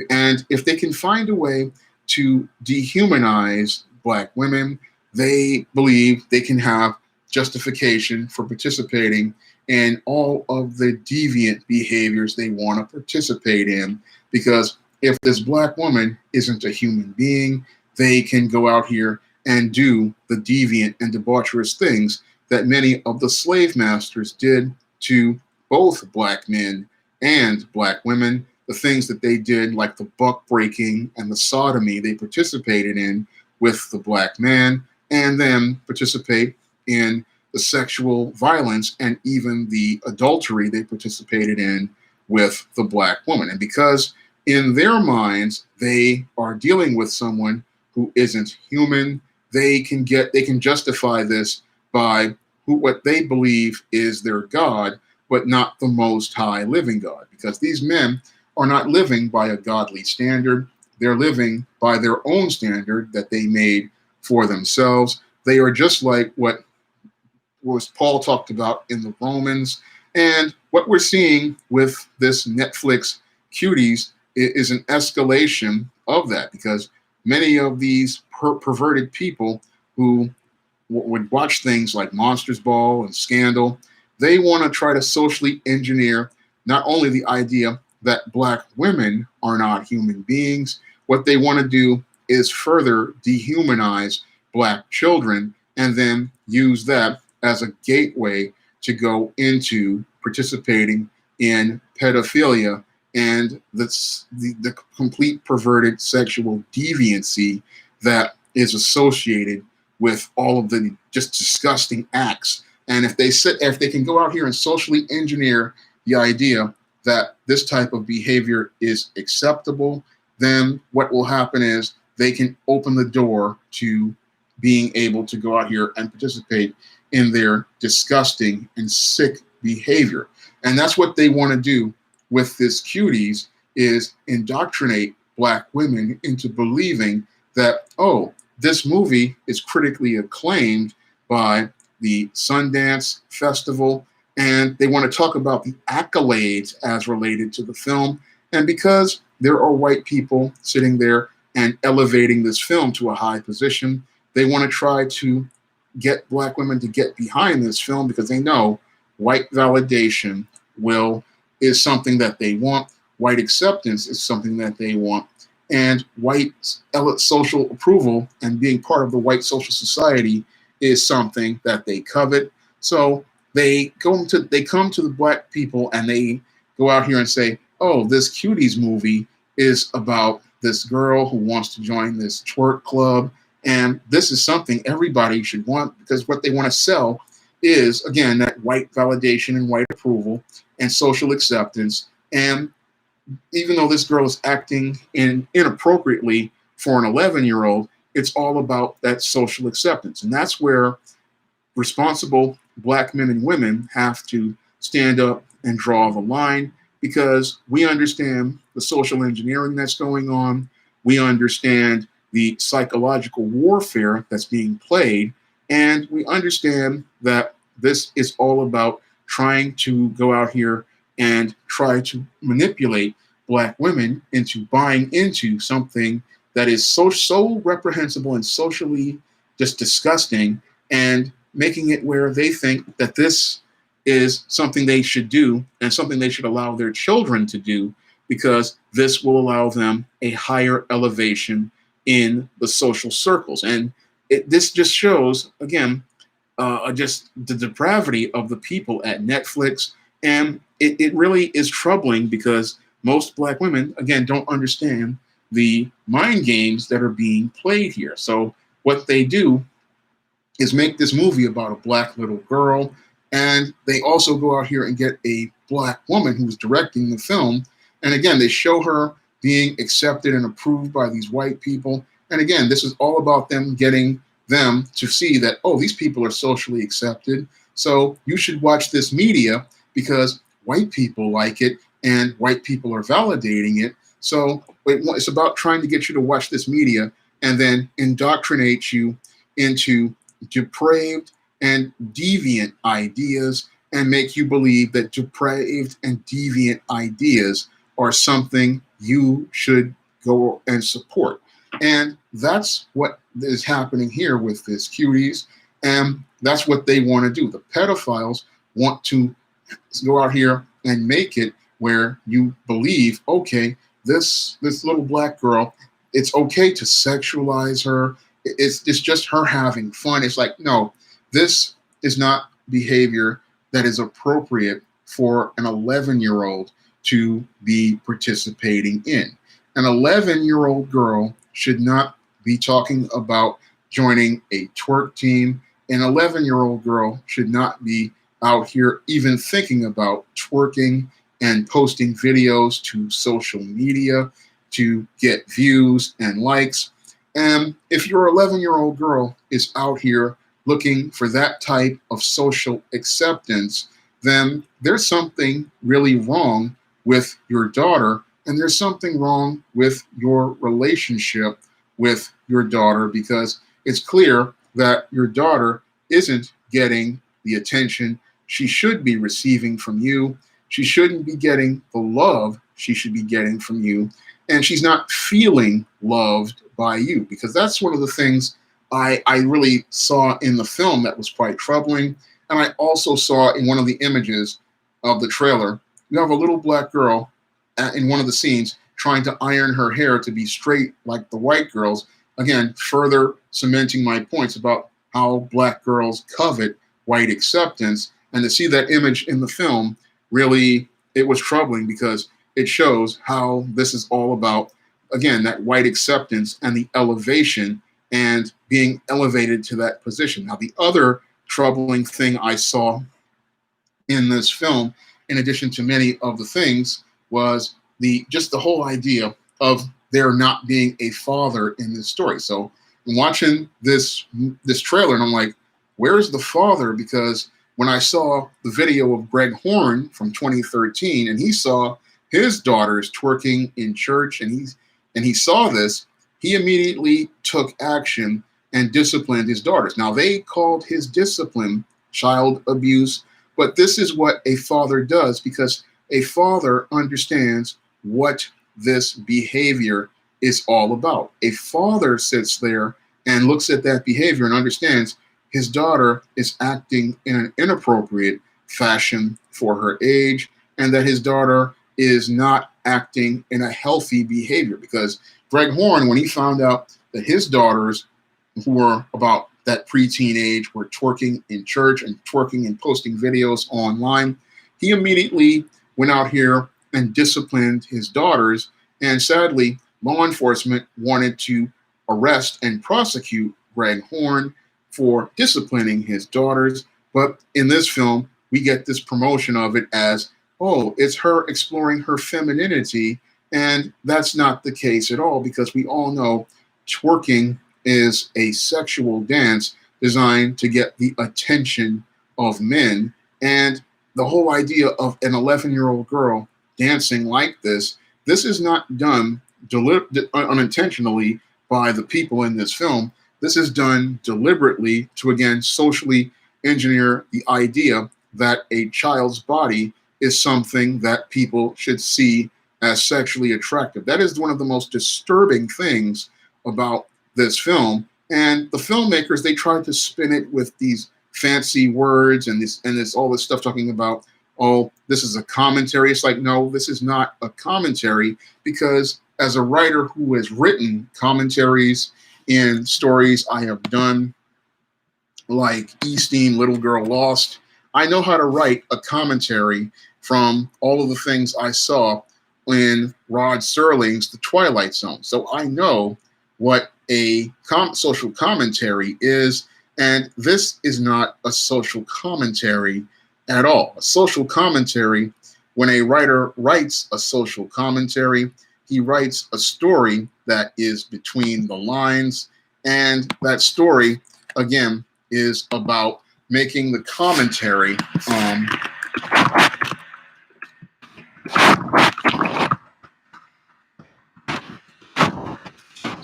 A: And if they can find a way to dehumanize black women, they believe they can have justification for participating in all of the deviant behaviors they want to participate in. Because if this black woman isn't a human being, they can go out here and do the deviant and debaucherous things that many of the slave masters did to both black men and black women. The things that they did, like the buck breaking and the sodomy they participated in with the black man, and then participate in the sexual violence and even the adultery they participated in with the black woman. And because in their minds, they are dealing with someone who isn't human, they can justify this by what they believe is their God, but not the Most High living God. Because these men are not living by a godly standard. They're living by their own standard that they made for themselves. They are just like what was Paul talked about in the Romans. And what we're seeing with this Netflix Cuties is an escalation of that, because many of these perverted people who would watch things like Monsters Ball and Scandal, they want to try to socially engineer not only the idea that black women are not human beings, what they want to do is further dehumanize black children and then use that as a gateway to go into participating in pedophilia and the complete perverted sexual deviancy that is associated with all of the just disgusting acts. And if they can go out here and socially engineer the idea that this type of behavior is acceptable, then what will happen is they can open the door to being able to go out here and participate in their disgusting and sick behavior. And that's what they want to do with this Cuties, is indoctrinate black women into believing that, oh, this movie is critically acclaimed by the Sundance Festival, and they want to talk about the accolades as related to the film. And because there are white people sitting there and elevating this film to a high position, they want to try to get black women to get behind this film because they know white validation is something that they want. White acceptance is something that they want. And white social approval and being part of the white social society is something that they covet. So they come to the black people and they go out here and say, oh, this Cuties movie is about this girl who wants to join this twerk club. And this is something everybody should want, because what they want to sell is, again, that white validation and white approval and social acceptance. And even though this girl is acting inappropriately for an 11-year-old, it's all about that social acceptance. And that's where responsible black men and women have to stand up and draw the line, because we understand the social engineering that's going on. We understand the psychological warfare that's being played. And we understand that this is all about trying to go out here and try to manipulate black women into buying into something that is so reprehensible and socially just disgusting, and making it where they think that this is something they should do and something they should allow their children to do, because this will allow them a higher elevation in the social circles. And this just shows, again, just the depravity of the people at Netflix. And it really is troubling, because most black women, again, don't understand the mind games that are being played here. So what they do is make this movie about a black little girl, and they also go out here and get a black woman who's directing the film. And again, they show her being accepted and approved by these white people. And again, this is all about them getting them to see that, oh, these people are socially accepted, so you should watch this media because white people like it and white people are validating it. So it's about trying to get you to watch this media and then indoctrinate you into depraved and deviant ideas, and make you believe that depraved and deviant ideas are something you should go and support. And that's what is happening here with this Cuties, and that's what they want to do. The pedophiles want to go out here and make it where you believe, okay, this little black girl, it's okay to sexualize her. It's just her having fun. It's like, no, this is not behavior that is appropriate for an 11-year-old to be participating in. An 11-year-old girl should not be talking about joining a twerk team. An 11-year-old girl should not be out here even thinking about twerking and posting videos to social media to get views and likes. And if your 11-year-old girl is out here looking for that type of social acceptance, then there's something really wrong with your daughter, and there's something wrong with your relationship with your daughter, because it's clear that your daughter isn't getting the attention she should be receiving from you. She shouldn't be getting the love she should be getting from you, and she's not feeling loved by you, because that's one of the things I really saw in the film that was quite troubling. And I also saw in one of the images of the trailer, you have a little black girl in one of the scenes trying to iron her hair to be straight like the white girls. Again, further cementing my points about how black girls covet white acceptance. And to see that image in the film, really, it was troubling, because it shows how this is all about, again, that white acceptance and the elevation and being elevated to that position. Now, the other troubling thing I saw in this film, in addition to many of the things, was just the whole idea of there not being a father in this story. So I'm watching this trailer and I'm like, where's the father? Because when I saw the video of Greg Horn from 2013, and he saw his daughters twerking in church, and and he saw this, he immediately took action and disciplined his daughters. Now, they called his discipline child abuse, but this is what a father does, because a father understands what this behavior is all about. A father sits there and looks at that behavior and understands his daughter is acting in an inappropriate fashion for her age, and that his daughter is not acting in a healthy behavior. Because Greg Horn, when he found out that his daughters, who were about that preteen age, were twerking in church and twerking and posting videos online, he immediately went out here and disciplined his daughters. And sadly, law enforcement wanted to arrest and prosecute Greg Horn for disciplining his daughters. But in this film, we get this promotion of it as, oh, it's her exploring her femininity. And that's not the case at all, because we all know twerking is a sexual dance designed to get the attention of men. And the whole idea of an 11-year-old girl dancing like this is not done unintentionally by the people in this film. This is done deliberately to, again, socially engineer the idea that a child's body is something that people should see as sexually attractive. That is one of the most disturbing things about this film. And the filmmakers, they tried to spin it with these fancy words and all this stuff talking about, oh, this is a commentary. It's like, no, this is not a commentary, because as a writer who has written commentaries in stories I have done, like Easteen, Little Girl Lost, I know how to write a commentary from all of the things I saw in Rod Serling's The Twilight Zone. So I know what a social commentary is, and this is not a social commentary at all. A social commentary, when a writer writes a social commentary, he writes a story that is between the lines, and that story, again, is about making the commentary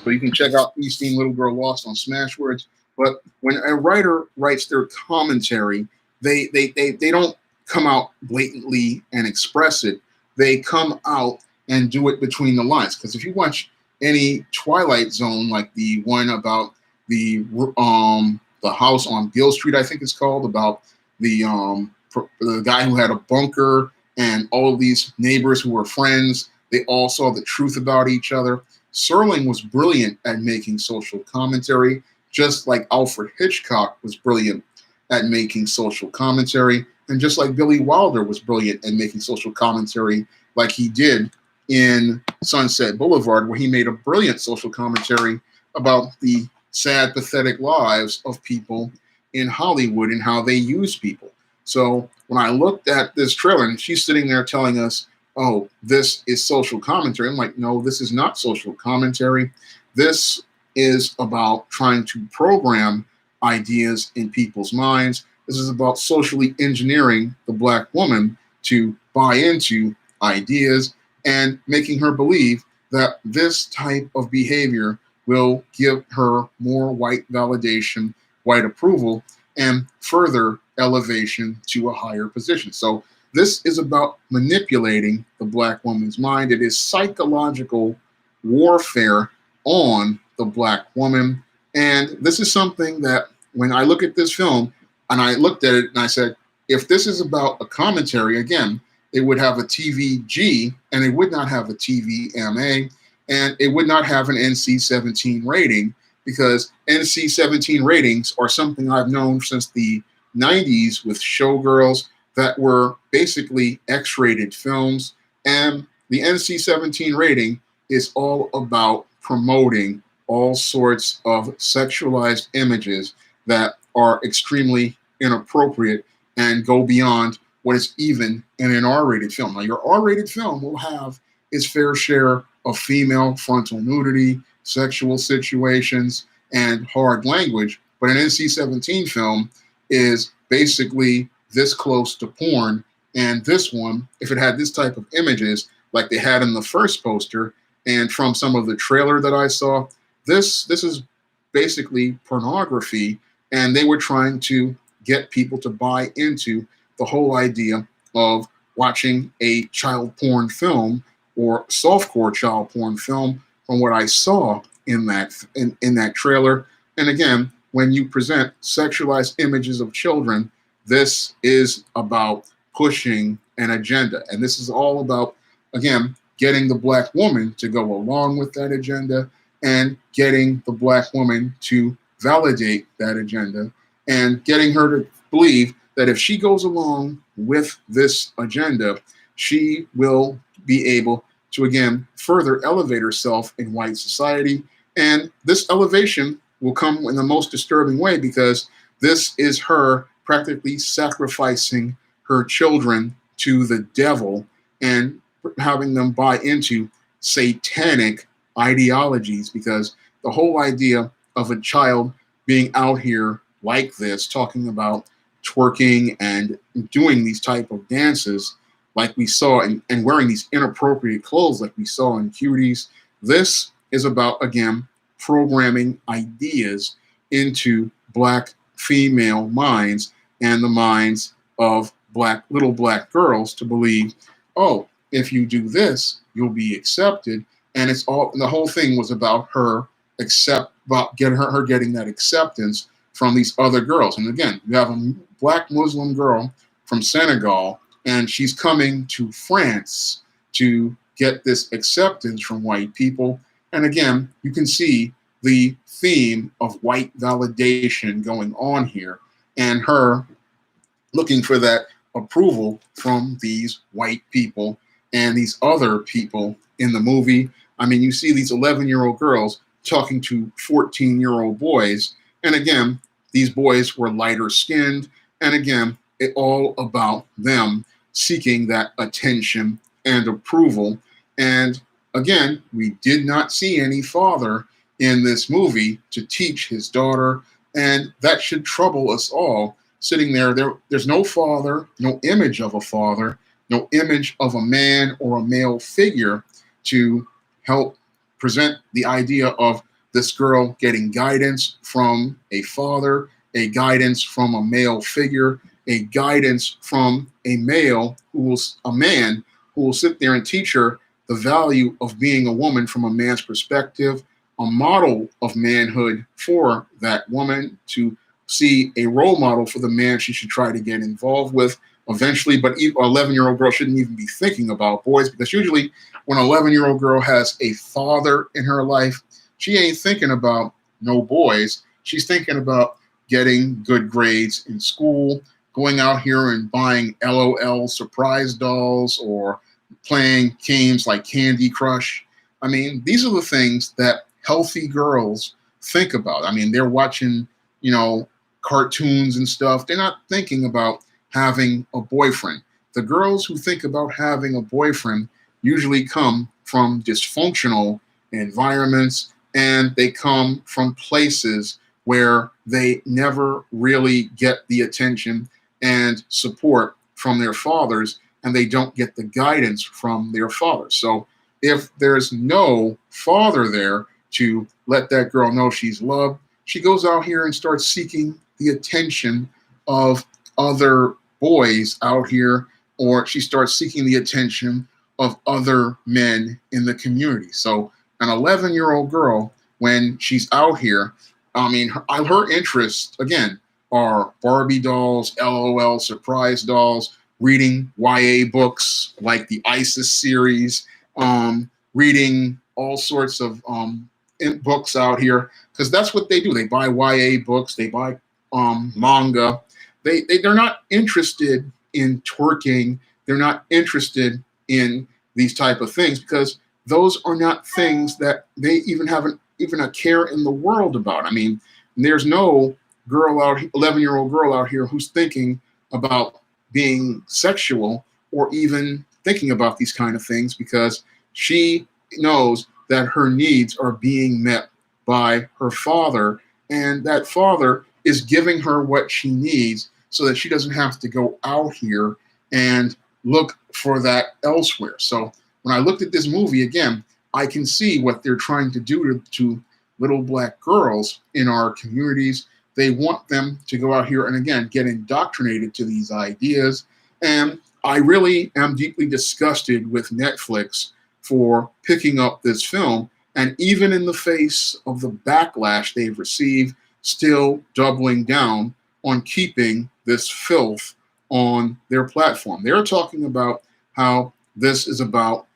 A: so you can check out Easteen, Little Girl Lost on Smashwords. But when a writer writes their commentary, they don't come out blatantly and express it. They come out and do it between the lines. Because if you watch any Twilight Zone, like the one about the house on Beale Street, I think it's called, about the guy who had a bunker and all of these neighbors who were friends, they all saw the truth about each other. Serling was brilliant at making social commentary, just like Alfred Hitchcock was brilliant at making social commentary, and just like Billy Wilder was brilliant at making social commentary, like he did in Sunset Boulevard, where he made a brilliant social commentary about the sad, pathetic lives of people in Hollywood and how they use people. So when I looked at this trailer, and she's sitting there telling us, oh, this is social commentary, I'm like, no, this is not social commentary. This is about trying to program ideas in people's minds. This is about socially engineering the Black woman to buy into ideas and making her believe that this type of behavior will give her more white validation, white approval, and further elevation to a higher position. So this is about manipulating the Black woman's mind. It is psychological warfare on the Black woman. And this is something that when I look at this film, and I looked at it and I said, if this is about a commentary, again, it would have a TVG and it would not have a TVMA, and it would not have an NC-17 rating, because NC-17 ratings are something I've known since the 90s with Showgirls, that were basically X-rated films. And the NC-17 rating is all about promoting all sorts of sexualized images that are extremely inappropriate and go beyond what is even in an R-rated film. Now, your R-rated film will have its fair share of female frontal nudity, sexual situations, and hard language, but an NC-17 film is basically this close to porn. And this one, if it had this type of images like they had in the first poster, and from some of the trailer that I saw, this is basically pornography, and they were trying to get people to buy into the whole idea of watching a child porn film or softcore child porn film from what I saw in that trailer. And again, when you present sexualized images of children, this is about pushing an agenda. And this is all about, again, getting the black woman to go along with that agenda and getting the black woman to validate that agenda and getting her to believe that if she goes along with this agenda, she will be able to, again, further elevate herself in white society. And this elevation will come in the most disturbing way, because this is her practically sacrificing her children to the devil and having them buy into satanic ideologies, because the whole idea of a child being out here like this, talking about twerking and doing these type of dances like we saw, and wearing these inappropriate clothes like we saw in Cuties, this is about, again, programming ideas into black female minds and the minds of little black girls to believe, oh, if you do this, you'll be accepted. And the whole thing was about about getting that acceptance from these other girls. And again, you have a black Muslim girl from Senegal, and she's coming to France to get this acceptance from white people. And again, you can see the theme of white validation going on here, and her looking for that approval from these white people and these other people in the movie. I mean, you see these 11-year-old girls talking to 14-year-old boys. And again, these boys were lighter skinned. And again, it all about them seeking that attention and approval. And again, we did not see any father in this movie to teach his daughter. And that should trouble us all. Sitting there's no father, no image of a father, no image of a man or a male figure to help present the idea of this girl getting guidance from a father, a guidance from a male figure, a guidance from a man who will sit there and teach her the value of being a woman from a man's perspective, a model of manhood for that woman to see a role model for the man she should try to get involved with eventually. But an 11-year-old girl shouldn't even be thinking about boys, because usually when an 11-year-old girl has a father in her life, she ain't thinking about no boys. She's thinking about getting good grades in school, going out here and buying LOL surprise dolls, or playing games like Candy Crush. I mean, these are the things that healthy girls think about. I mean, they're watching, cartoons and stuff. They're not thinking about having a boyfriend. The girls who think about having a boyfriend usually come from dysfunctional environments, and they come from places where they never really get the attention and support from their fathers, and they don't get the guidance from their fathers. So if there's no father there to let that girl know she's loved, she goes out here and starts seeking the attention of other boys out here, or she starts seeking the attention of other men in the community. So an 11-year-old girl, when she's out here, I mean, her interests, again, are Barbie dolls, LOL surprise dolls, reading YA books like the ISIS series, reading all sorts of books out here, because that's what they do. They buy YA books, they buy manga. They're not interested in twerking. They're not interested in these type of things, because those are not things that they even have a care in the world about. I mean, there's no 11-year-old girl out here who's thinking about being sexual or even thinking about these kind of things, because she knows that her needs are being met by her father, and that father is giving her what she needs so that she doesn't have to go out here and look for that elsewhere. So when I looked at this movie again, I can see what they're trying to do to little black girls in our communities. They want them to go out here and again get indoctrinated to these ideas. And I really am deeply disgusted with Netflix for picking up this film. And even in the face of the backlash they've received, still doubling down on keeping this filth on their platform. They're talking about how this is about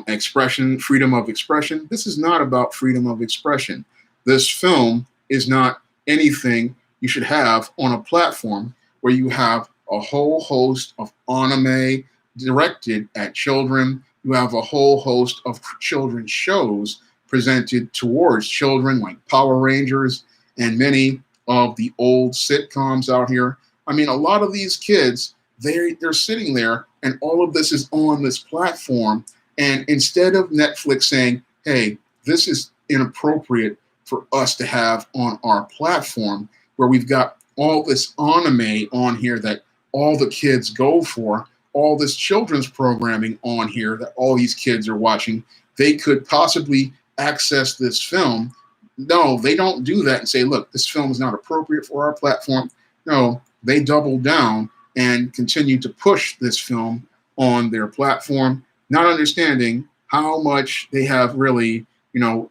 A: expression, freedom of expression. This is not about freedom of expression. This film is not anything you should have on a platform where you have a whole host of anime directed at children. You have a whole host of children's shows presented towards children, like Power Rangers and many of the old sitcoms out here. I mean, a lot of these kids, they're sitting there, and all of this is on this platform. And instead of Netflix saying, hey, this is inappropriate for us to have on our platform, where we've got all this anime on here that all the kids go for, all this children's programming on here that all these kids are watching, they could possibly access this film. No, they don't do that and say, look, this film is not appropriate for our platform. No, they double down and continue to push this film on their platform, not understanding how much they have really,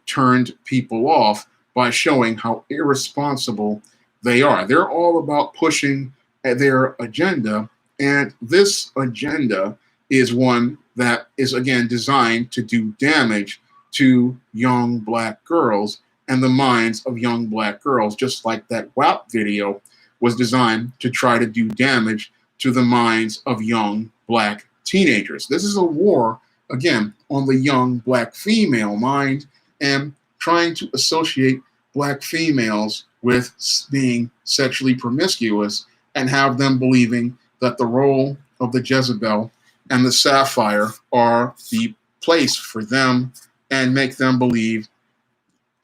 A: turned people off by showing how irresponsible they are. They're all about pushing their agenda, and this agenda is one that is, again, designed to do damage to young black girls and the minds of young black girls, just like that WAP video was designed to try to do damage to the minds of young black teenagers. This is a war, again, on the young black female mind and trying to associate black females with being sexually promiscuous and have them believing that the role of the Jezebel and the Sapphire are the place for them, and make them believe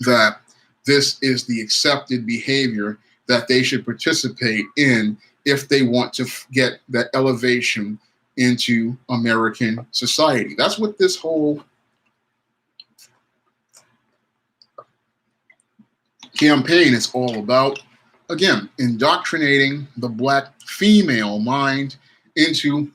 A: that this is the accepted behavior that they should participate in if they want to get that elevation into American society. That's what this whole campaign is all about. Again, indoctrinating the black female mind into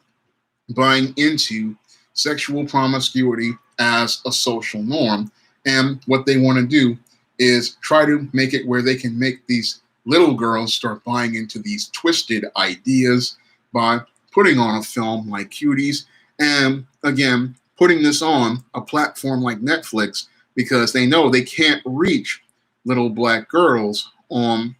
A: buying into sexual promiscuity as a social norm. And what they want to do is try to make it where they can make these little girls start buying into these twisted ideas by putting on a film like Cuties, and again, putting this on a platform like Netflix, because they know they can't reach little black girls on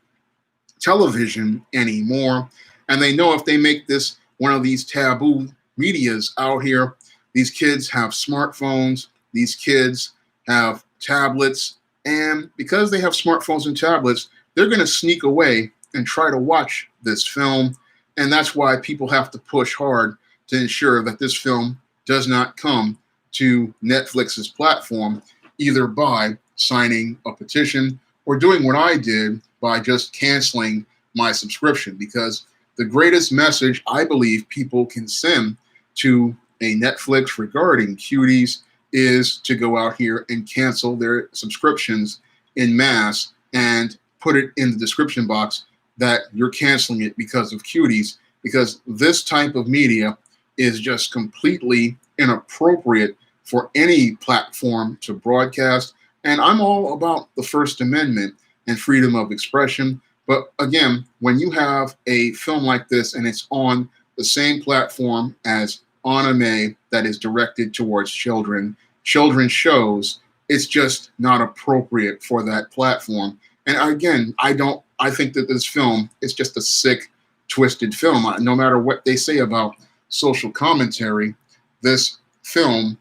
A: television anymore. And they know if they make this one of these taboo medias out here, these kids have smartphones, these kids have tablets, and because they have smartphones and tablets, they're going to sneak away and try to watch this film. And that's why people have to push hard to ensure that this film does not come to Netflix's platform, either by signing a petition or doing what I did by just canceling my subscription. Because the greatest message I believe people can send to a Netflix regarding Cuties is to go out here and cancel their subscriptions in mass and put it in the description box that you're canceling it because of Cuties, because this type of media is just completely inappropriate for any platform to broadcast. And I'm all about the First Amendment and freedom of expression. But again, when you have a film like this and it's on the same platform as anime that is directed towards children's shows, it's just not appropriate for that platform. And again, I think that this film is just a sick, twisted film. No matter what they say about social commentary, this film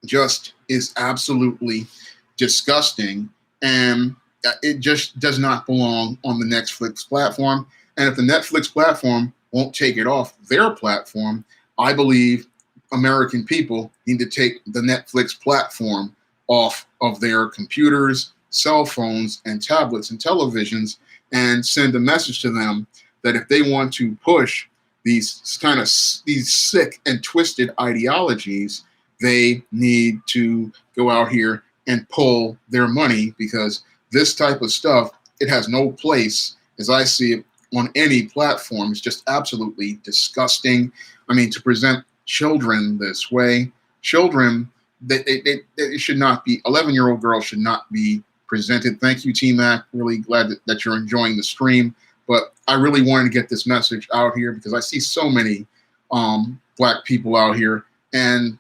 A: just is absolutely disgusting, and it just does not belong on the Netflix platform. And if the Netflix platform won't take it off their platform, I believe American people need to take the Netflix platform off of their computers, cell phones, and tablets and televisions, and send a message to them that if they want to push these sick and twisted ideologies, they need to go out here and pull their money, because this type of stuff, it has no place, as I see it, on any platform. It's just absolutely disgusting. I mean, to present children this way, children, they should not be, 11-year-old girls should not be presented. Thank you, T-Mac. Really glad that you're enjoying the stream. But I really wanted to get this message out here because I see so many Black people out here, and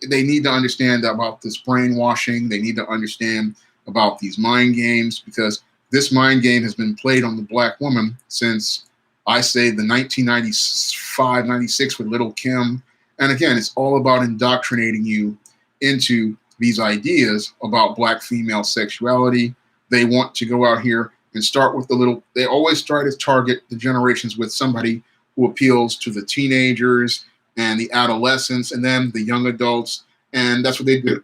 A: they need to understand about this brainwashing. They need to understand about these mind games, because this mind game has been played on the Black woman since, I say, the 1995, 96 with Little Kim. And again, it's all about indoctrinating you into these ideas about Black female sexuality. They want to go out here and start with they always try to target the generations with somebody who appeals to the teenagers and the adolescents and then the young adults. And that's what they did,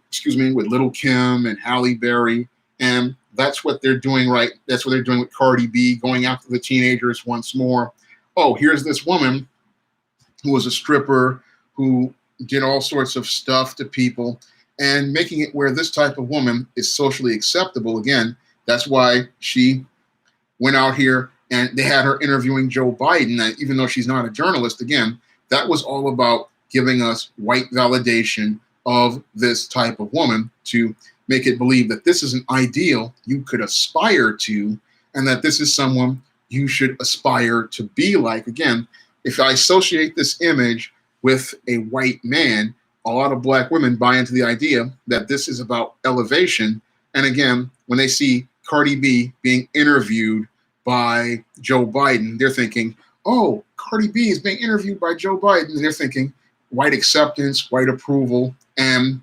A: with Little Kim and Halle Berry. And that's what they're doing, right? That's what they're doing with Cardi B, going after the teenagers once more. Oh, here's this woman who was a stripper, who did all sorts of stuff to people, and making it where this type of woman is socially acceptable. Again, that's why she went out here and they had her interviewing Joe Biden, and even though she's not a journalist, again, that was all about giving us white validation of this type of woman, to make it believe that this is an ideal you could aspire to, and that this is someone you should aspire to be like. Again, if I associate this image with a white man, a lot of Black women buy into the idea that this is about elevation. And again, when they see Cardi B being interviewed by Joe Biden, they're thinking, oh, Cardi B is being interviewed by Joe Biden. And they're thinking white acceptance, white approval. And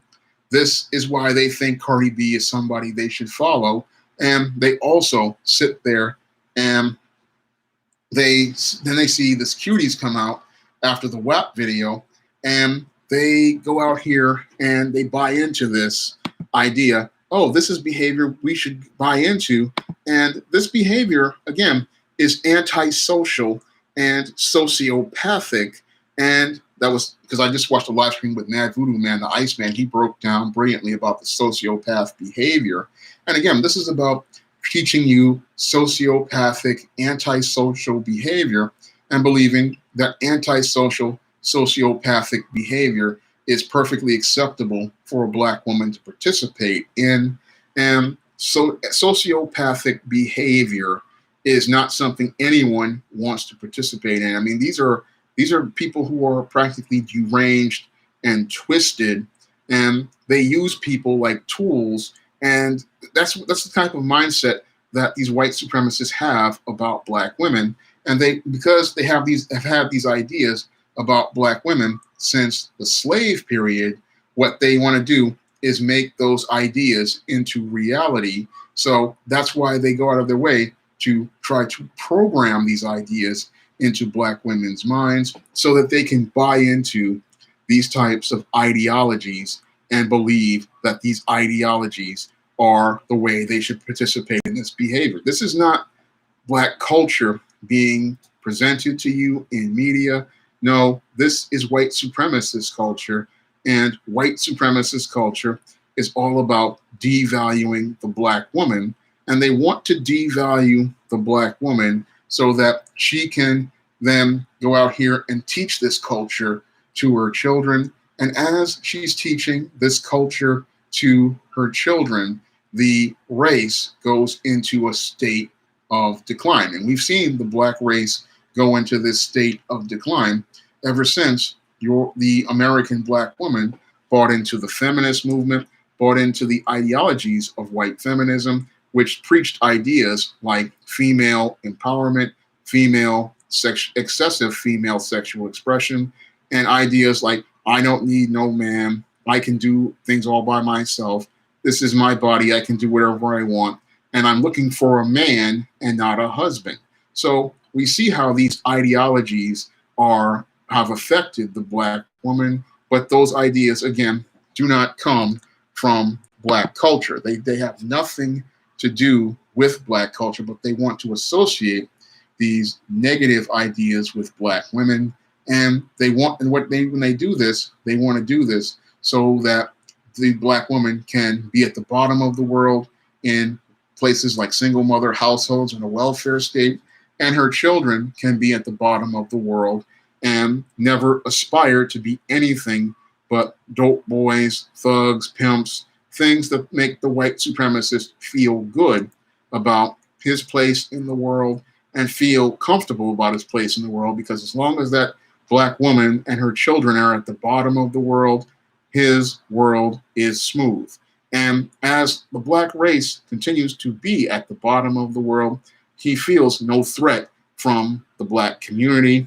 A: this is why they think Cardi B is somebody they should follow. And they also sit there and then they see this Cuties come out after the WAP video, and they go out here and they buy into this idea. Oh, this is behavior we should buy into. And this behavior, again, is antisocial and sociopathic. And that was because I just watched a live stream with Mad Voodoo Man, the Iceman. He broke down brilliantly about the sociopath behavior. And again, this is about teaching you sociopathic, antisocial behavior, and believing that antisocial, sociopathic behavior is perfectly acceptable for a Black woman to participate in. And so sociopathic behavior is not something anyone wants to participate in. I mean, these are people who are practically deranged and twisted, and they use people like tools. And that's the type of mindset that these white supremacists have about Black women. And because they have had these ideas about Black women since the slave period, what they want to do is make those ideas into reality. So that's why they go out of their way to try to program these ideas into Black women's minds, so that they can buy into these types of ideologies and believe that these ideologies are the way they should participate in this behavior. This is not Black culture being presented to you in media. No, this is white supremacist culture, and white supremacist culture is all about devaluing the Black woman, and they want to devalue the Black woman so that she can then go out here and teach this culture to her children. And as she's teaching this culture to her children, the race goes into a state of decline. And we've seen the Black race go into this state of decline ever since the American Black woman bought into the feminist movement, bought into the ideologies of white feminism, which preached ideas like female empowerment, excessive female sexual expression, and ideas like, I don't need no man, I can do things all by myself, this is my body, I can do whatever I want, and I'm looking for a man and not a husband. So we see how these ideologies have affected the Black woman, but those ideas, again, do not come from Black culture. They have nothing to do with Black culture, but they want to associate these negative ideas with Black women. And when they do this, they want to do this so that the black woman can be at the bottom of the world in places like single mother households and a welfare state, and her children can be at the bottom of the world and never aspire to be anything but dope boys, thugs, pimps, things that make the white supremacist feel good about his place in the world and feel comfortable about his place in the world, because as long as that black woman and her children are at the bottom of the world, his world is smooth. And as the black race continues to be at the bottom of the world, he feels no threat from the black community,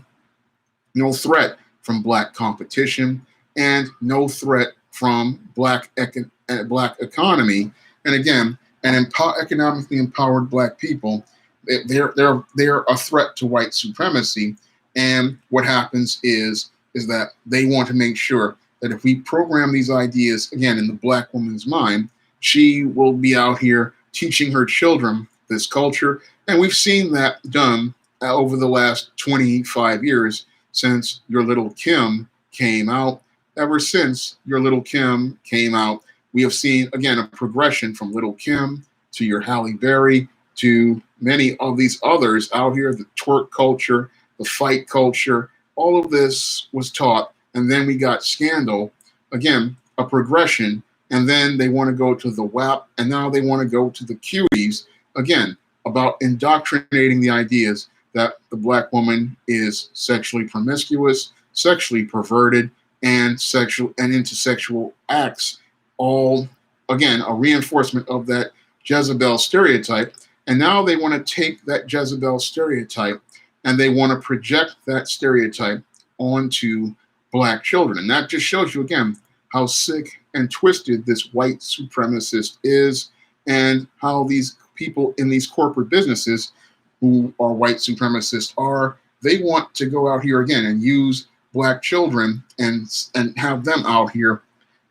A: no threat from black competition, and no threat from black economy. And again, economically empowered black people, they're a threat to white supremacy. And what happens is that they want to make sure that if we program these ideas again in the black woman's mind, she will be out here teaching her children this culture. And we've seen that done over the last 25 years since Your Little Kim came out. Ever since Your Little Kim came out, we have seen, again, a progression from Little Kim to your Halle Berry to many of these others out here, the twerk culture, the fight culture. All of this was taught. And then we got Scandal, again, a progression. And then they want to go to the WAP, and now they want to go to the Cuties, again, about indoctrinating the ideas that the black woman is sexually promiscuous, sexually perverted, and into sexual acts. All, again, a reinforcement of that Jezebel stereotype. And now they want to take that Jezebel stereotype and they want to project that stereotype onto black children. And that just shows you, again, how sick and twisted this white supremacist is, and how these people in these corporate businesses who are white supremacists they want to go out here again and use black children and have them out here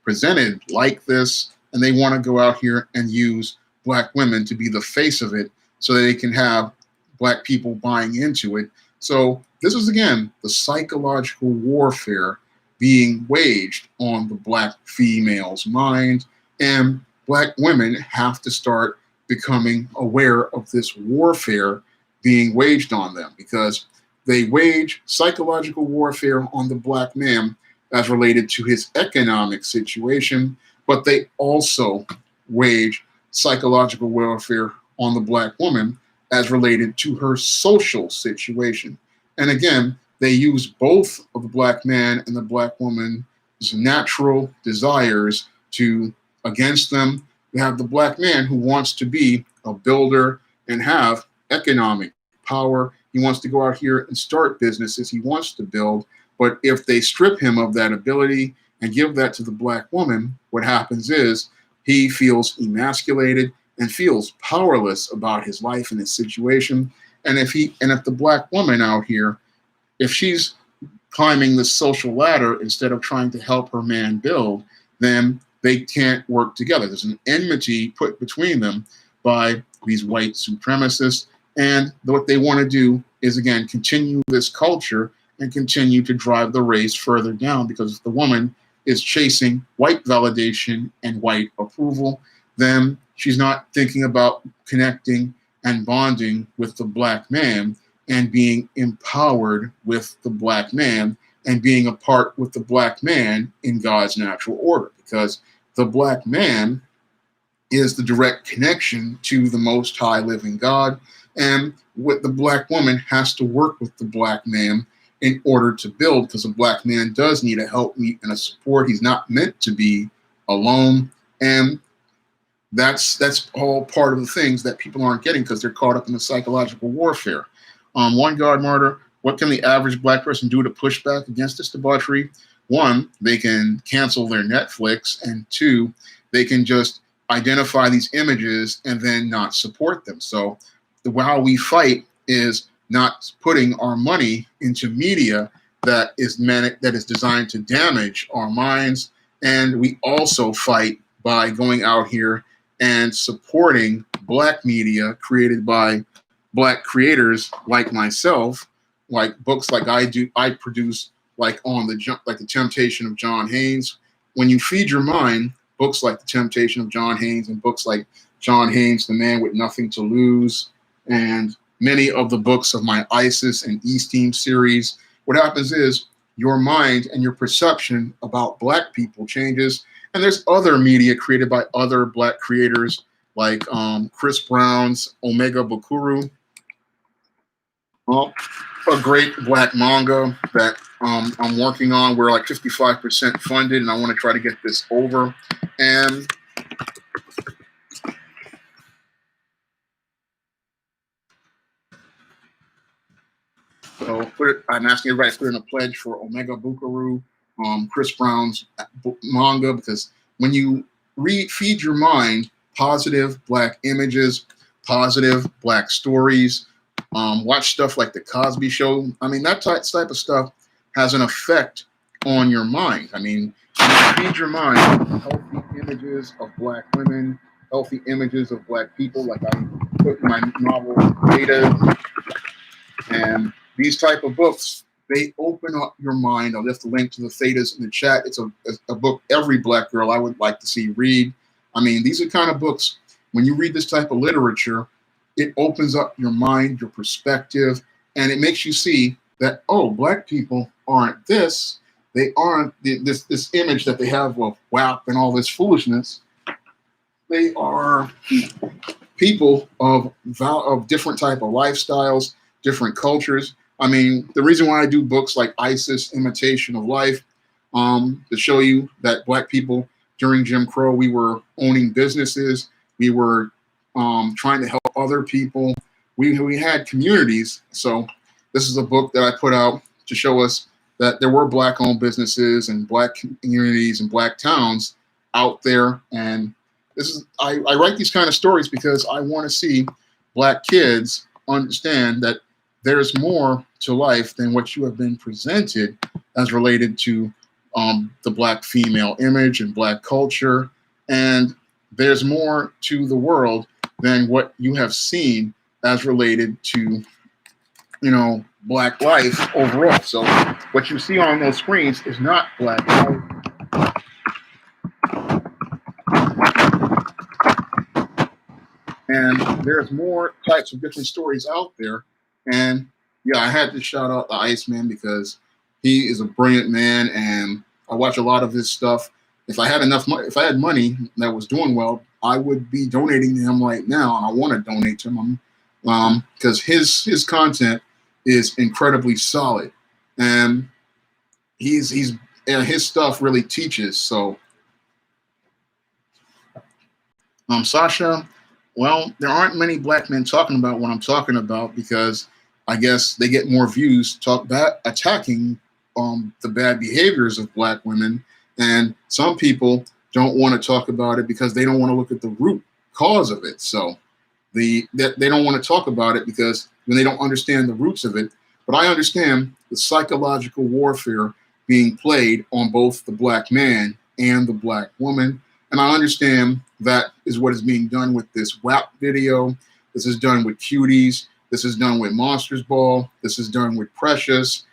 A: presented like this. And they want to go out here and use black women to be the face of it so that they can have black people buying into it. So this is, again, the psychological warfare being waged on the black female's mind. And black women have to start becoming aware of this warfare being waged on them, because they wage psychological warfare on the black man as related to his economic situation, but they also wage psychological warfare on the black woman as related to her social situation. And again, they use both of the black man and the black woman's natural desires against them. You have the black man who wants to be a builder and have economic power. He wants to go out here and start businesses. He wants to build. But if they strip him of that ability and give that to the black woman, what happens is he feels emasculated and feels powerless about his life and his situation. And if the black woman out here, if she's climbing the social ladder instead of trying to help her man build, then they can't work together. There's an enmity put between them by these white supremacists. And what they want to do is, again, continue this culture and continue to drive the race further down, because if the woman is chasing white validation and white approval, then she's not thinking about connecting and bonding with the black man and being empowered with the black man and being a part with the black man in God's natural order, because the black man is the direct connection to the Most High living God. And what the black woman has to work with the black man in order to build, because a black man does need a helpmeet and a support. He's not meant to be alone. And that's all part of the things that people aren't getting because they're caught up in the psychological warfare. One God martyr, what can the average black person do to push back against this debauchery? One, they can cancel their Netflix, and two, they can just identify these images and then not support them. So how we fight is not putting our money into media that is designed to damage our minds. And we also fight by going out here and supporting black media created by black creators like myself, like books like I produce, like The Temptation of John Haynes, when you feed your mind, books like The Temptation of John Haynes and books like John Haynes, The Man with Nothing to Lose, and many of the books of my ISIS and East Team series, what happens is your mind and your perception about Black people changes. And there's other media created by other Black creators like Chris Brown's Omega Bukuru, a great Black manga that I'm working on. We're like 55% funded, and I want to try to get this over. And so I'm asking everybody to put in a pledge for Omega Bukuru, Chris Brown's manga, because when you feed your mind positive Black images, positive Black stories, watch stuff like The Cosby Show. I mean, that type of stuff has an effect on your mind. I mean, feed your mind healthy images of Black women, healthy images of Black people, like I put in my novel Data, and these type of books, they open up your mind. I'll left the link to the Thetas in the chat. It's a book every Black girl I would like to see read. I mean, these are kind of books, when you read this type of literature, it opens up your mind, your perspective, and it makes you see that, oh, Black people aren't this. They aren't this image that they have of WAP and all this foolishness. They are people of different type of lifestyles, different cultures. I mean, the reason why I do books like ISIS, Imitation of Life, to show you that Black people during Jim Crow, we were owning businesses. We were trying to help other people. We had communities. So this is a book that I put out to show us that there were Black-owned businesses and Black communities and Black towns out there. And this is I write these kind of stories because I want to see Black kids understand that there's more to life than what you have been presented as related to the Black female image and Black culture. And there's more to the world than what you have seen as related to, you know, Black life overall. So what you see on those screens is not Black life. And there's more types of different stories out there. And yeah, I had to shout out the Iceman because he is a brilliant man, and I watch a lot of his stuff. If I had enough money, if I had money that was doing well, I would be donating to him right now, and I want to donate to him because his content is incredibly solid, and his stuff really teaches. So, Sasha, well, there aren't many Black men talking about what I'm talking about because I guess they get more views attacking the bad behaviors of Black women, and some people don't want to talk about it because they don't want to look at the root cause of it. So they don't want to talk about it because when they don't understand the roots of it. But I understand the psychological warfare being played on both the Black man and the Black woman. And I understand that is what is being done with this WAP video. This is done with Cuties. This is done with Monsters Ball. This is done with Precious.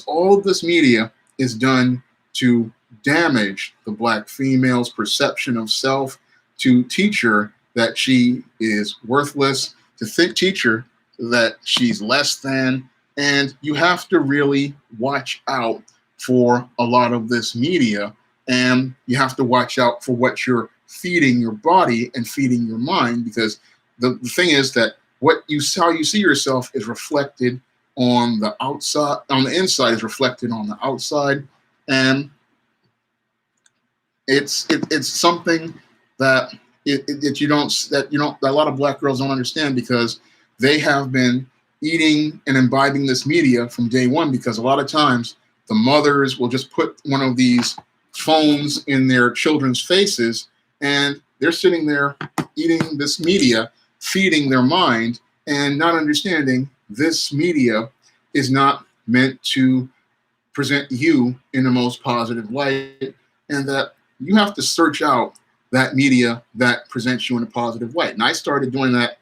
A: All this media is done to damage the Black female's perception of self, to teach her that she is worthless, to teach her that she's less than. And you have to really watch out for a lot of this media, and you have to watch out for what you're feeding your body and feeding your mind, because the thing is that how you see yourself is reflected on the outside, on the inside is reflected on the outside. And it's something that a lot of Black girls don't understand, because they have been eating and imbibing this media from day one, because a lot of times the mothers will just put one of these phones in their children's faces, and they're sitting there eating this media, feeding their mind, and not understanding this media is not meant to present you in the most positive light, and that you have to search out that media that presents you in a positive light. And I started doing that.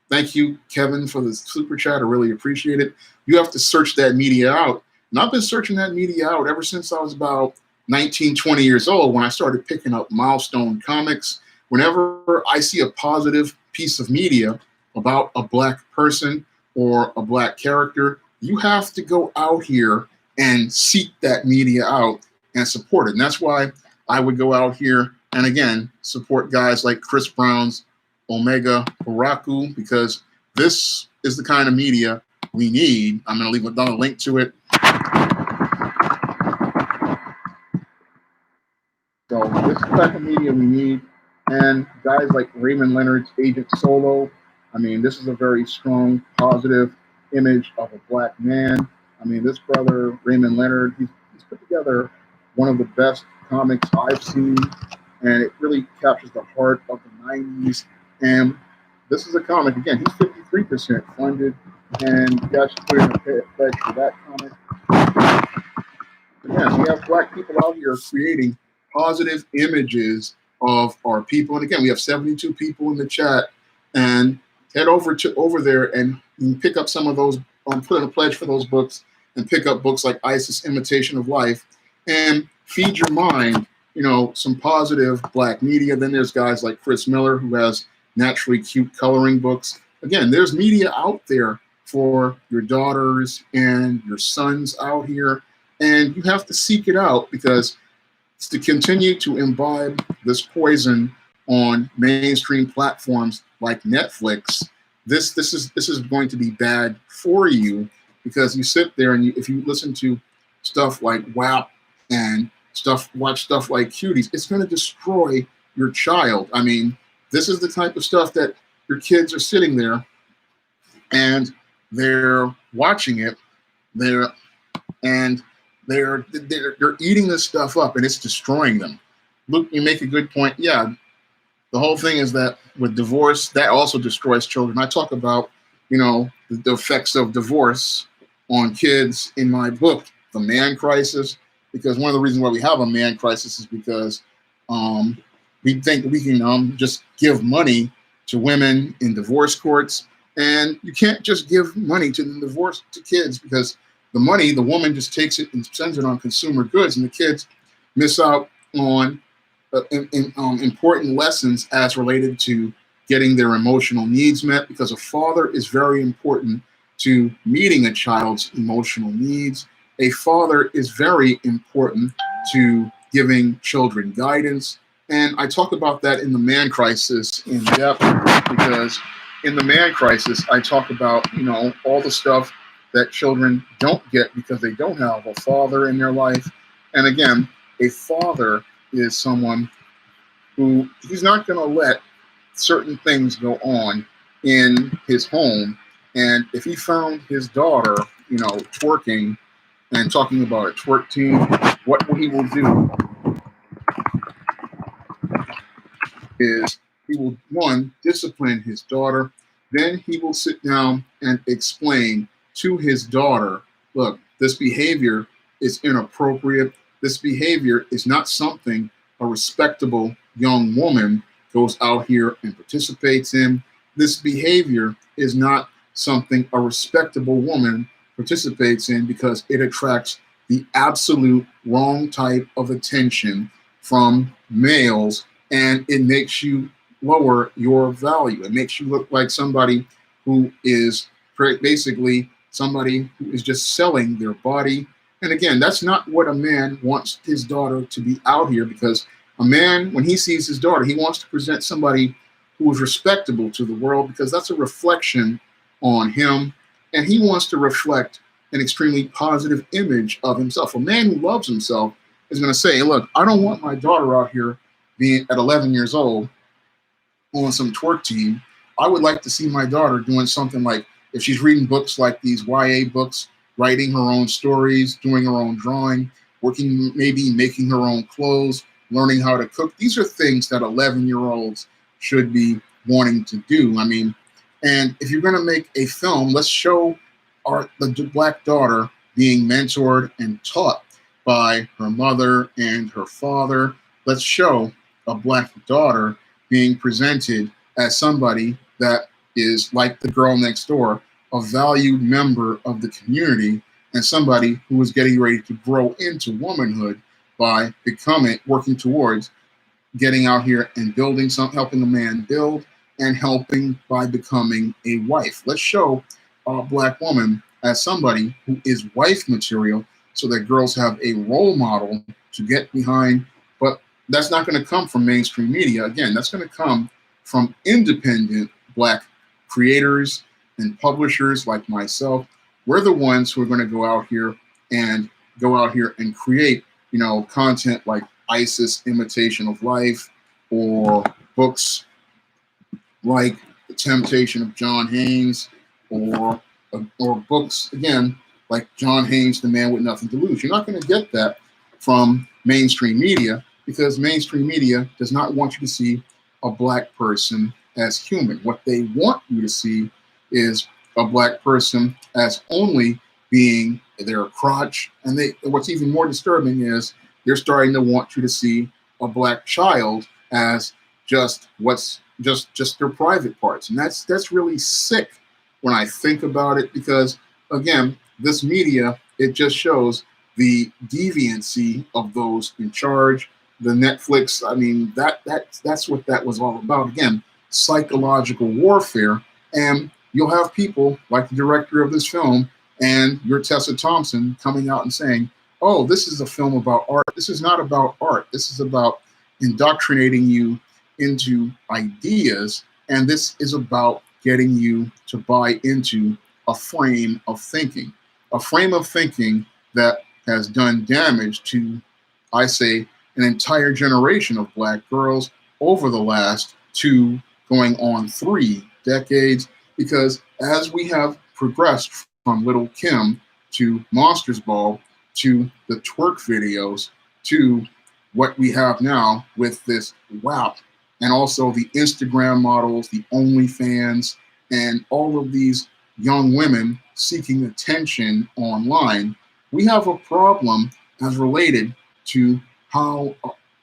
A: Thank you, Kevin, for the super chat. I really appreciate it. You have to search that media out. And I've been searching that media out ever since I was about 19, 20 years old, when I started picking up Milestone comics, whenever I see a positive piece of media about a Black person or a Black character, you have to go out here and seek that media out and support it. And that's why I would go out here and, again, support guys like Chris Brown's Omega Baraku, because this is the kind of media we need. I'm going to leave another link to it. So this is the type of media we need. And guys like Raymond Leonard's Agent Solo, I mean, this is a very strong, positive image of a Black man. I mean, this brother, Raymond Leonard, he's put together one of the best comics I've seen, and it really captures the heart of the 90s. And this is a comic, again, he's 53% funded, and you guys should put in a pledge for that comic. Again, we have Black people out here creating positive images of our people. And again, we have 72 people in the chat, and head over there and you can pick up some of those, put in a pledge for those books, and pick up books like Isis Imitation of Life, and feed your mind, you know, some positive Black media. Then there's guys like Chris Miller, who has Naturally Cute coloring books. Again, there's media out there for your daughters and your sons out here, and you have to seek it out, because to continue to imbibe this poison on mainstream platforms like Netflix, this is going to be bad for you, because you sit there and if you listen to stuff like WAP and watch stuff like Cuties, it's going to destroy your child. I mean, this is the type of stuff that your kids are sitting there and they're watching it, they're eating this stuff up, and it's destroying them. Luke, you make a good point. Yeah, the whole thing is that with divorce, that also destroys children. I talk about, you know, the effects of divorce on kids in my book, The Man Crisis, because one of the reasons why we have a man crisis is because we think we can just give money to women in divorce courts, and you can't just give money to the divorce to kids, because the money, the woman just takes it and spends it on consumer goods, and the kids miss out on important lessons as related to getting their emotional needs met, because a father is very important to meeting a child's emotional needs. A father is very important to giving children guidance. And I talk about that in The Man Crisis in depth, because in The Man Crisis, I talk about, you know, all the stuff that children don't get because they don't have a father in their life. And again, a father is someone who, he's not going to let certain things go on in his home. And if he found his daughter, you know, twerking and talking about a twerk team, what he will do is he will, one, discipline his daughter. Then he will sit down and explain to his daughter, look, this behavior is inappropriate. This behavior is not something a respectable young woman goes out here and participates in. This behavior is not something a respectable woman participates in, because it attracts the absolute wrong type of attention from males, and it makes you lower your value. It makes you look like somebody who is basically somebody who is just selling their body. And again, that's not what a man wants his daughter to be out here, because a man, when he sees his daughter, he wants to present somebody who is respectable to the world, because that's a reflection on him. And he wants to reflect an extremely positive image of himself. A man who loves himself is going to say, look, I don't want my daughter out here being at 11 years old on some twerk team. I would like to see my daughter doing something like, if she's reading books like these YA books, writing her own stories, doing her own drawing, working, maybe making her own clothes, learning how to cook. These are things that 11-year-olds should be wanting to do. I mean, and if you're going to make a film, let's show the Black daughter being mentored and taught by her mother and her father. Let's show a Black daughter being presented as somebody that is like the girl next door, a valued member of the community, and somebody who is getting ready to grow into womanhood. by working towards getting out here and building helping a man build and helping by becoming a wife. Let's show a Black woman as somebody who is wife material so that girls have a role model to get behind. But that's not going to come from mainstream media. Again, that's going to come from independent Black creators and publishers like myself. We're the ones who are going to go out here and create, content like ISIS Imitation of Life, or books like The Temptation of John Haynes, or books again like John Haynes, The Man with Nothing to Lose. You're not going to get that from mainstream media, because mainstream media does not want you to see a Black person as human. What they want you to see is a Black person as only being their crotch. And what's even more disturbing is they're starting to want you to see a Black child as just their private parts. And that's really sick when I think about it, because again, this media, it just shows the deviancy of those in charge. The Netflix, I mean, that's what that was all about. Again, psychological warfare. And you'll have people like the director of this film and your Tessa Thompson coming out and saying, oh, this is a film about art. This is not about art. This is about indoctrinating you into ideas. And this is about getting you to buy into a frame of thinking that has done damage to, I say, an entire generation of Black girls over the last 2 going on 3 decades. Because as we have progressed from Little Kim to Monsters Ball to the twerk videos to what we have now with this WAP, and also the Instagram models, the OnlyFans, and all of these young women seeking attention online, we have a problem as related to how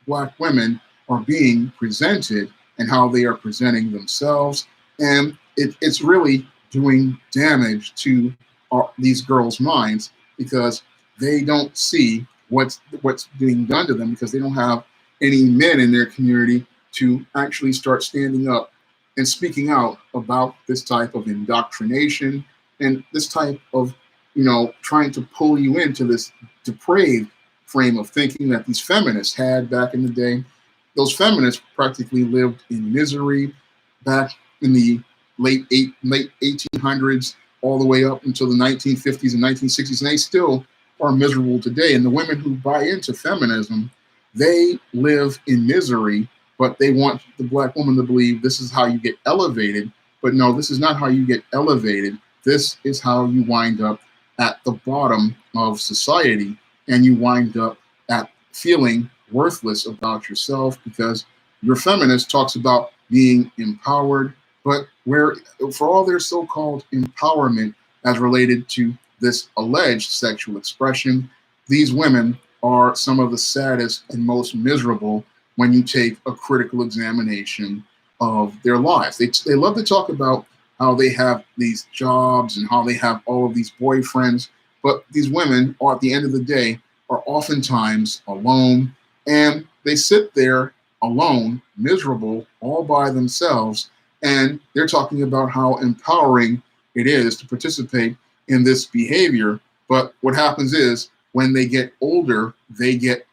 A: Black women are being presented and how they are presenting themselves. And it's really doing damage to these girls' minds, because they don't see what's being done to them, because they don't have any men in their community to actually start standing up and speaking out about this type of indoctrination and this type of, trying to pull you into this depraved frame of thinking that these feminists had back in the day. Those feminists practically lived in misery back in the late 1800s all the way up until the 1950s and 1960s, and they still are miserable today. And the women who buy into feminism, they live in misery, but they want the Black woman to believe this is how you get elevated. But no, this is not how you get elevated. This is how you wind up at the bottom of society, and you wind up at feeling worthless about yourself, because your feminist talks about being empowered, but for all their so-called empowerment as related to this alleged sexual expression, these women are some of the saddest and most miserable when you take a critical examination of their lives. They love to talk about how they have these jobs and how they have all of these boyfriends, but these women are, at the end of the day, are oftentimes alone, and they sit there alone, miserable, all by themselves, and they're talking about how empowering it is to participate in this behavior. But what happens is, when they get older,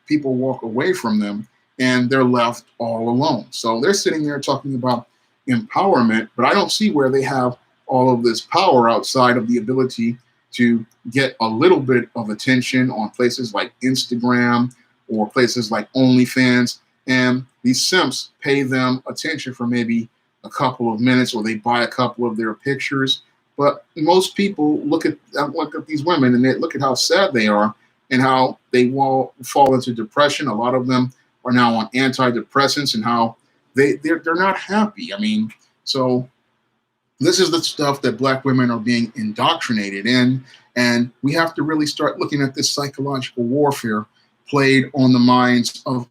A: people walk away from them, and they're left all alone. So they're sitting there talking about empowerment, but I don't see where they have all of this power outside of the ability to get a little bit of attention on places like Instagram or places like OnlyFans. And these simps pay them attention for maybe a couple of minutes, or they buy a couple of their pictures. But most people look at these women and they look at how sad they are and how they will fall into depression. A lot of them are now on antidepressants, and how they're not happy. I mean, so this is the stuff that Black women are being indoctrinated in, and we have to really start looking at this psychological warfare played on the minds of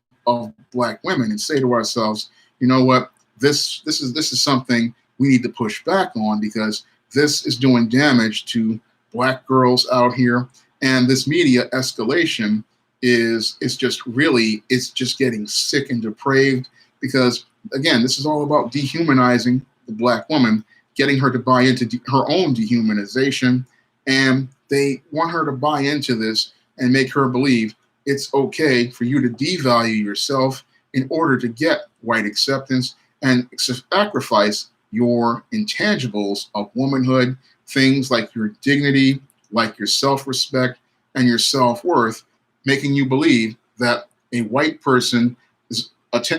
A: Black women, and say to ourselves, you know what, this is something we need to push back on, because this is doing damage to Black girls out here, and this media escalation is just really, it's just getting sick and depraved, because again, this is all about dehumanizing the Black woman, getting her to buy into her own dehumanization, and they want her to buy into this and make her believe it's okay for you to devalue yourself in order to get white acceptance and sacrifice your intangibles of womanhood, things like your dignity, like your self-respect and your self-worth, making you believe that a white person's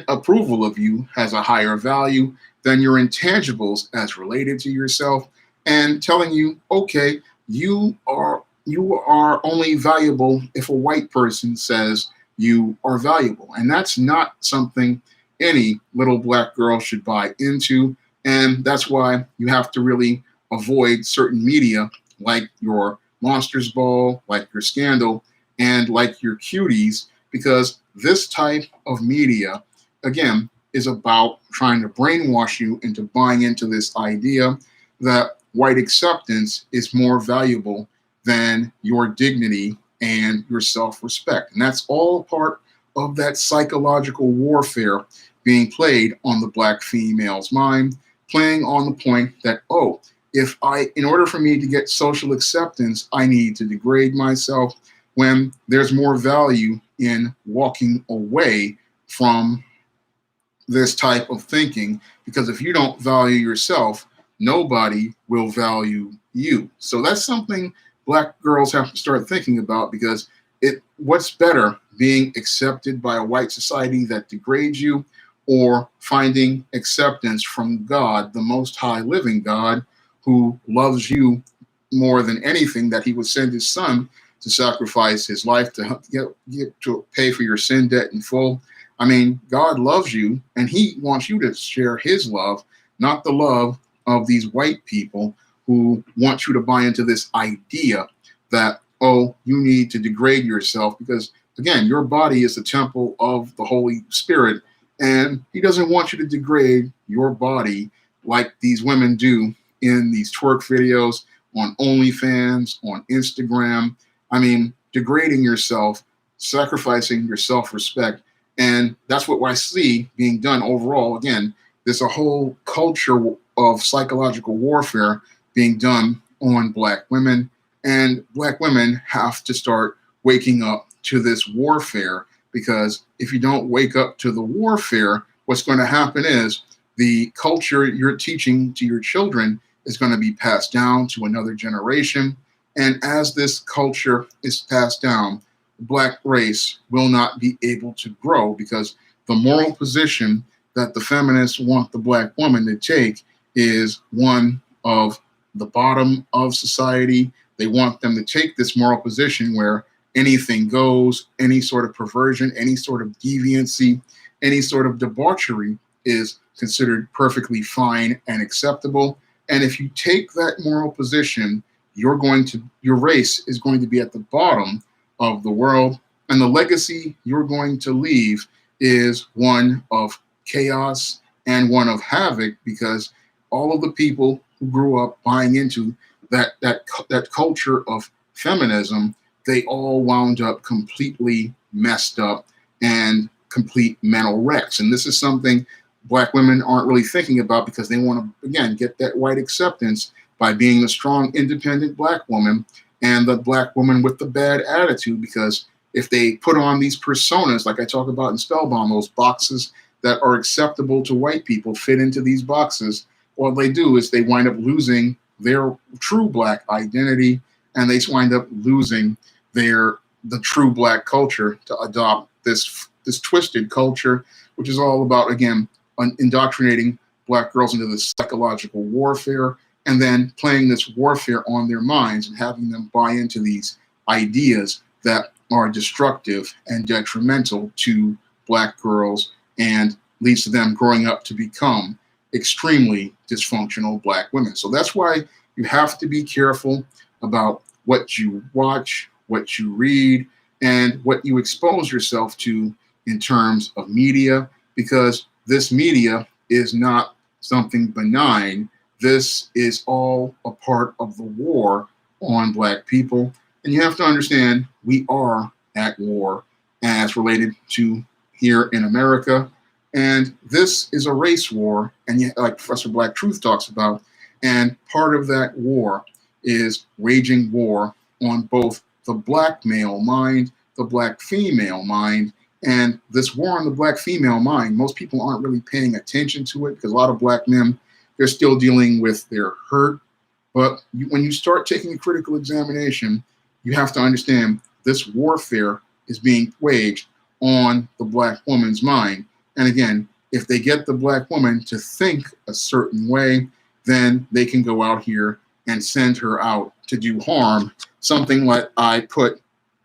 A: approval of you has a higher value than your intangibles as related to yourself, and telling you, okay, you are only valuable if a white person says you are valuable. And that's not something any little Black girl should buy into. And that's why you have to really avoid certain media like your Monsters Ball, like your Scandal, and like your Cuties, because this type of media, again, is about trying to brainwash you into buying into this idea that white acceptance is more valuable than your dignity and your self-respect. And that's all part of that psychological warfare being played on the Black female's mind, playing on the point that, oh, in order for me to get social acceptance, I need to degrade myself, when there's more value in walking away from this type of thinking, because if you don't value yourself, nobody will value you. So that's something Black girls have to start thinking about, because what's better, being accepted by a white society that degrades you, or finding acceptance from God, the Most High living God, who loves you more than anything, that he would send his son to sacrifice his life to pay for your sin debt in full. I mean, God loves you, and he wants you to share his love, not the love of these white people who want you to buy into this idea that, oh, you need to degrade yourself, because, again, your body is the temple of the Holy Spirit, and he doesn't want you to degrade your body like these women do in these twerk videos on OnlyFans, on Instagram. I mean, degrading yourself, sacrificing your self-respect. And that's what I see being done overall. Again, there's a whole culture of psychological warfare being done on Black women. And Black women have to start waking up to this warfare, because if you don't wake up to the warfare, what's going to happen is the culture you're teaching to your children is going to be passed down to another generation. And as this culture is passed down, the Black race will not be able to grow, because the moral position that the feminists want the Black woman to take is one of the bottom of society. They want them to take this moral position where anything goes, any sort of perversion, any sort of deviancy, any sort of debauchery is considered perfectly fine and acceptable. And if you take that moral position, your race is going to be at the bottom of the world. And the legacy you're going to leave is one of chaos and one of havoc, because all of the people who grew up buying into that culture of feminism, they all wound up completely messed up and complete mental wrecks. And this is something Black women aren't really thinking about, because they want to, again, get that white acceptance by being the strong, independent Black woman, and the Black woman with the bad attitude. Because if they put on these personas, like I talk about in Spellbound, those boxes that are acceptable to white people fit into these boxes, what they do is they wind up losing their true Black identity, and they wind up losing the true Black culture to adopt this twisted culture, which is all about, again, indoctrinating Black girls into this psychological warfare, and then playing this warfare on their minds and having them buy into these ideas that are destructive and detrimental to Black girls, and leads to them growing up to become extremely dysfunctional Black women. So that's why you have to be careful about what you watch, what you read, and what you expose yourself to in terms of media, because this media is not something benign. This is all a part of the war on Black people. And you have to understand, we are at war. as related to here in America. And this is a race war, and yet, like Professor Black Truth talks about, and part of that war is waging war on both the black male mind, the black female mind, and this war on the black female mind, most people aren't really paying attention to it because a lot of black men, they're still dealing with their hurt. But when you start taking a critical examination, you have to understand this warfare is being waged on the black woman's mind. And again, if they get the black woman to think a certain way, then they can go out here and send her out to do harm. Something like I put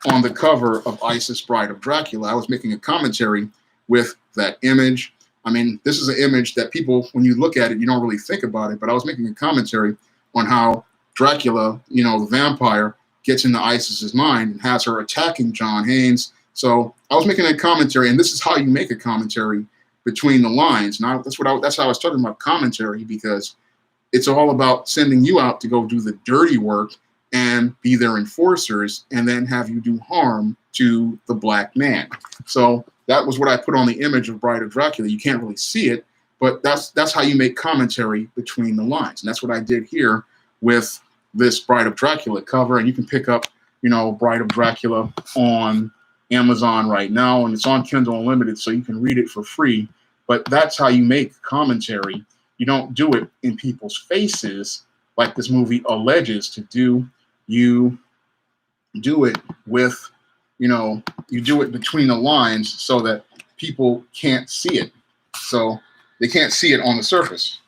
A: on the cover of Isis Bride of Dracula. I was making a commentary with that image. I mean, this is an image that people, when you look at it, you don't really think about it, but I was making a commentary on how Dracula, you know, the vampire, gets into Isis's mind and has her attacking John Haynes. So I was making a commentary, and this is how you make a commentary between the lines. Now, that's how I was talking about commentary, because it's all about sending you out to go do the dirty work and be their enforcers, and then have you do harm to the black man. So that was what I put on the image of Bride of Dracula. You can't really see it, but that's how you make commentary between the lines. And that's what I did here with this Bride of Dracula cover. And you can pick up, you know, Bride of Dracula on Amazon right now, and it's on Kindle Unlimited, so you can read it for free. But that's how you make commentary. You don't do it in people's faces like this movie alleges to do. You do it with, you know, you do it between the lines so that people can't see it. So they can't see it on the surface.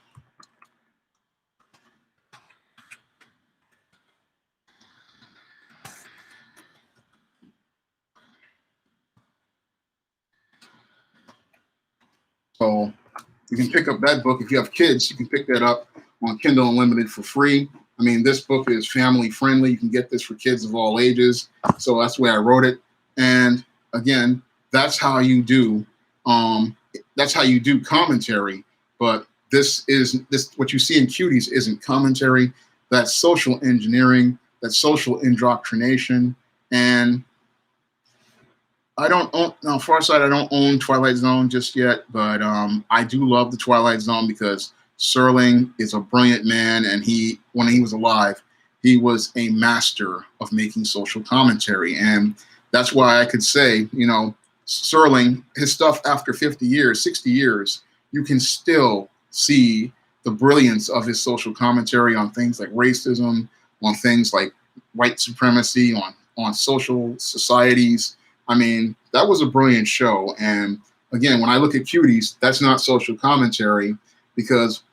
A: So you can pick up that book. If you have kids, you can pick that up on Kindle Unlimited for free. I mean, this book is family friendly. You can get this for kids of all ages. So that's the way I wrote it. And again, that's how you do commentary. But this what you see in Cuties isn't commentary. That's social engineering. That's social indoctrination. And I don't own, now Farside, I don't own Twilight Zone just yet, but I do love the Twilight Zone because Serling is a brilliant man, and when he was alive, he was a master of making social commentary. And that's why I could say, you know, Serling, his stuff after 50 years, 60 years, you can still see the brilliance of his social commentary on things like racism, on things like white supremacy, on social societies. I mean, that was a brilliant show. And again, when I look at Cuties, that's not social commentary, because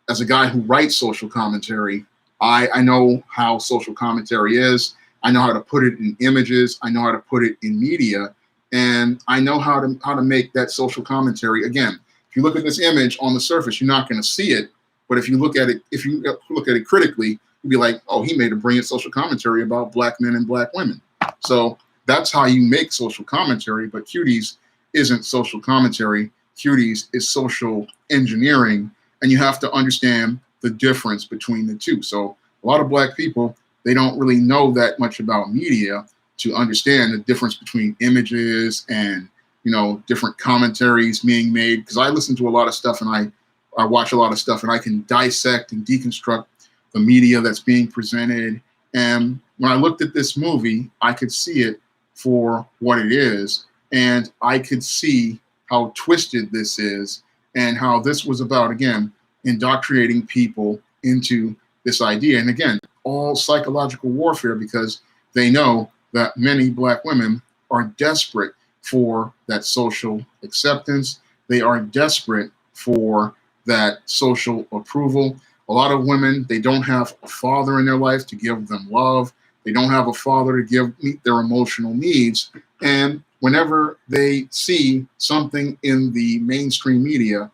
A: as a guy who writes social commentary, I know how social commentary is. I know how to put it in images. I know how to put it in media. And I know how to make that social commentary. Again, if you look at this image on the surface, you're not going to see it. But if you look at it critically, you'll be like, oh, he made a brilliant social commentary about black men and black women. So that's how you make social commentary. But Cuties isn't social commentary. Cuties is social engineering. And you have to understand the difference between the two. So a lot of black people, they don't really know that much about media to understand the difference between images and, you know, different commentaries being made. Because I listen to a lot of stuff, and I watch a lot of stuff, and I can dissect and deconstruct the media that's being presented. And when I looked at this movie, I could see it for what it is. And I could see how twisted this is, and how this was about, again, indoctrinating people into this idea. And again, all psychological warfare, because they know that many black women are desperate for that social acceptance. They are desperate for that social approval. A lot of women, they don't have a father in their life to give them love. They don't have a father to meet their emotional needs. And whenever they see something in the mainstream media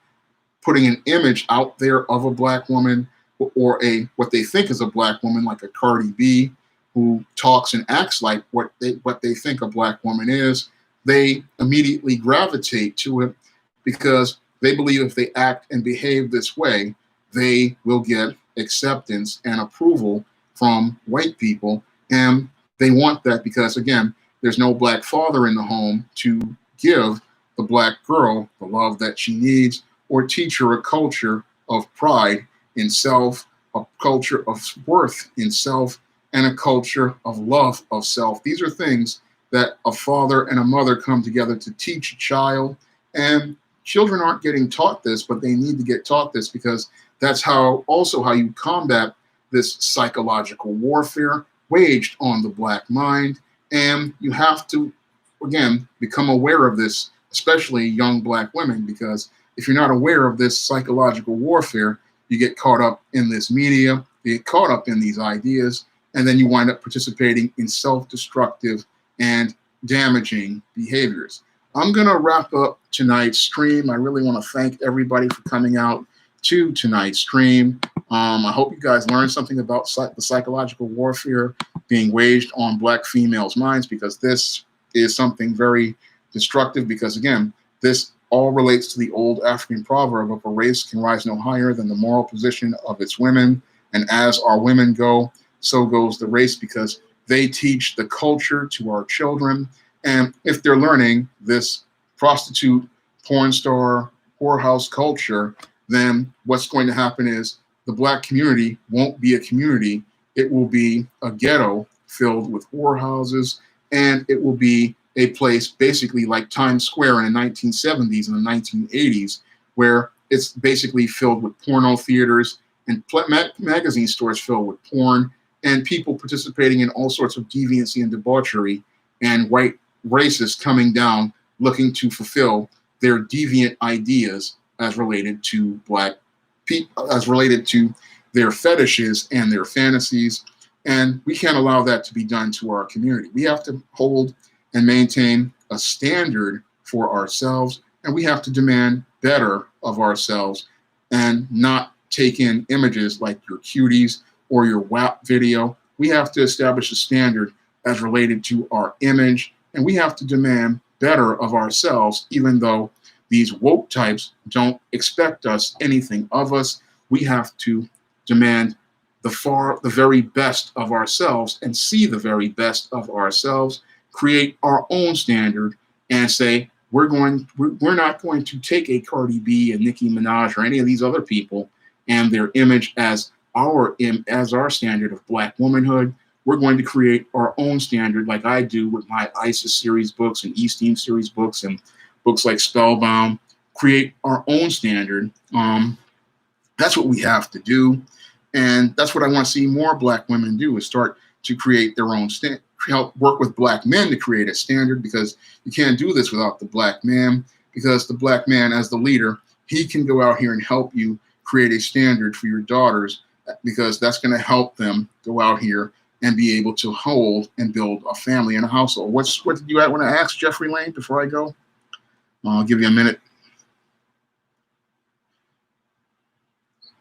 A: putting an image out there of a black woman, or what they think is a black woman, like a Cardi B, who talks and acts like what they think a black woman is, they immediately gravitate to it, because they believe if they act and behave this way, they will get acceptance and approval from white people. And they want that because, again, there's no black father in the home to give the black girl the love that she needs, or teach her a culture of pride in self, a culture of worth in self, and a culture of love of self. These are things that a father and a mother come together to teach a child. And children aren't getting taught this, but they need to get taught this, because that's also how you combat this psychological warfare waged on the black mind. And you have to, again, become aware of this, especially young black women, because if you're not aware of this psychological warfare, you get caught up in this media, you get caught up in these ideas, and then you wind up participating in self-destructive and damaging behaviors. I'm going to wrap up tonight's stream. I really want to thank everybody for coming out to tonight's stream. I hope you guys learned something about the psychological warfare being waged on black females' minds, because this is something very destructive, because, again, this all relates to the old African proverb of a race can rise no higher than the moral position of its women. And as our women go, so goes the race, because they teach the culture to our children. And if they're learning this prostitute, porn star, whorehouse culture, then what's going to happen is the black community won't be a community. It will be a ghetto filled with whorehouses, and it will be a place basically like Times Square in the 1970s and the 1980s, where it's basically filled with porno theaters and magazine stores filled with porn, and people participating in all sorts of deviancy and debauchery, and white racists coming down looking to fulfill their deviant ideas as related to black people, as related to their fetishes and their fantasies. And we can't allow that to be done to our community. We have to hold and maintain a standard for ourselves, and we have to demand better of ourselves, and not take in images like your Cuties or your WAP video. We have to establish a standard as related to our image, and we have to demand better of ourselves, even though these woke types don't expect us anything of us. We have to demand the very best of ourselves, and see the very best of ourselves, create our own standard, and say we're not going to take a Cardi B and Nicki Minaj or any of these other people and their image as our standard of black womanhood. We're going to create our own standard, like I do with my ISIS series books and Eastern series books and books like Spellbound. Create our own standard. That's what we have to do, and that's what I want to see more black women do, is start to create their own standard. Help work with black men to create a standard, because you can't do this without the black man, because the black man, as the leader, he can go out here and help you create a standard for your daughters, because that's going to help them go out here and be able to hold and build a family and a household. What did you want to ask, Jeffrey Lane, before I go? I'll give you a minute.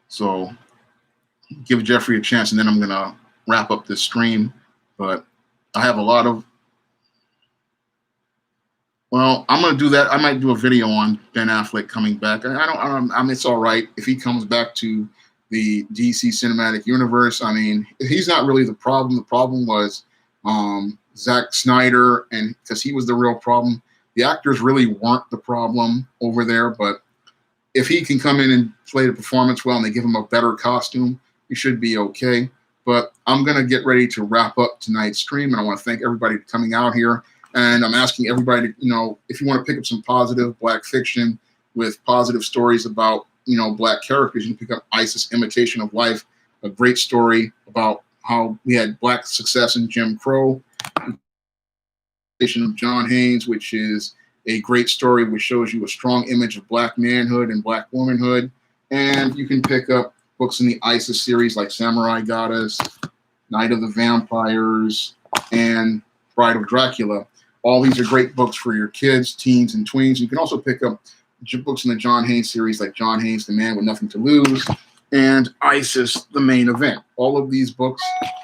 A: So give Jeffrey a chance, and then I'm going to wrap up this stream. But I have a lot of, well, I'm going to do that. I might do a video on Ben Affleck coming back. I mean, it's all right if he comes back to the DC cinematic universe. I mean, he's not really the problem. The problem was Zack Snyder, and because he was the real problem. The actors really weren't the problem over there, but if he can come in and play the performance well and they give him a better costume, he should be okay. But I'm going to get ready to wrap up tonight's stream, and I want to thank everybody for coming out here. And I'm asking everybody to, if you want to pick up some positive black fiction with positive stories about, black characters, you can pick up ISIS Imitation of Life, a great story about how we had black success in Jim Crow. Of John Haynes, which is a great story which shows you a strong image of black manhood and black womanhood. And you can pick up books in the ISIS series like Samurai Goddess, Night of the Vampires, and Bride of Dracula. All these are great books for your kids, teens, and tweens. You can also pick up books in the John Haynes series like John Haynes, The Man with Nothing to Lose, and ISIS, The Main Event. All of these books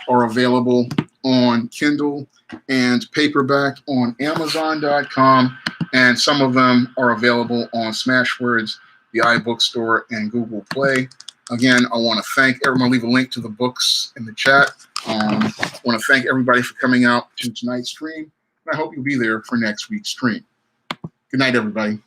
A: are available on Kindle and paperback on Amazon.com, and some of them are available on Smashwords, the iBookstore, and Google Play. Again, I want to thank everyone. I'll leave a link to the books in the chat. I want to thank everybody for coming out to tonight's stream. I hope you'll be there for next week's stream. Good night, everybody.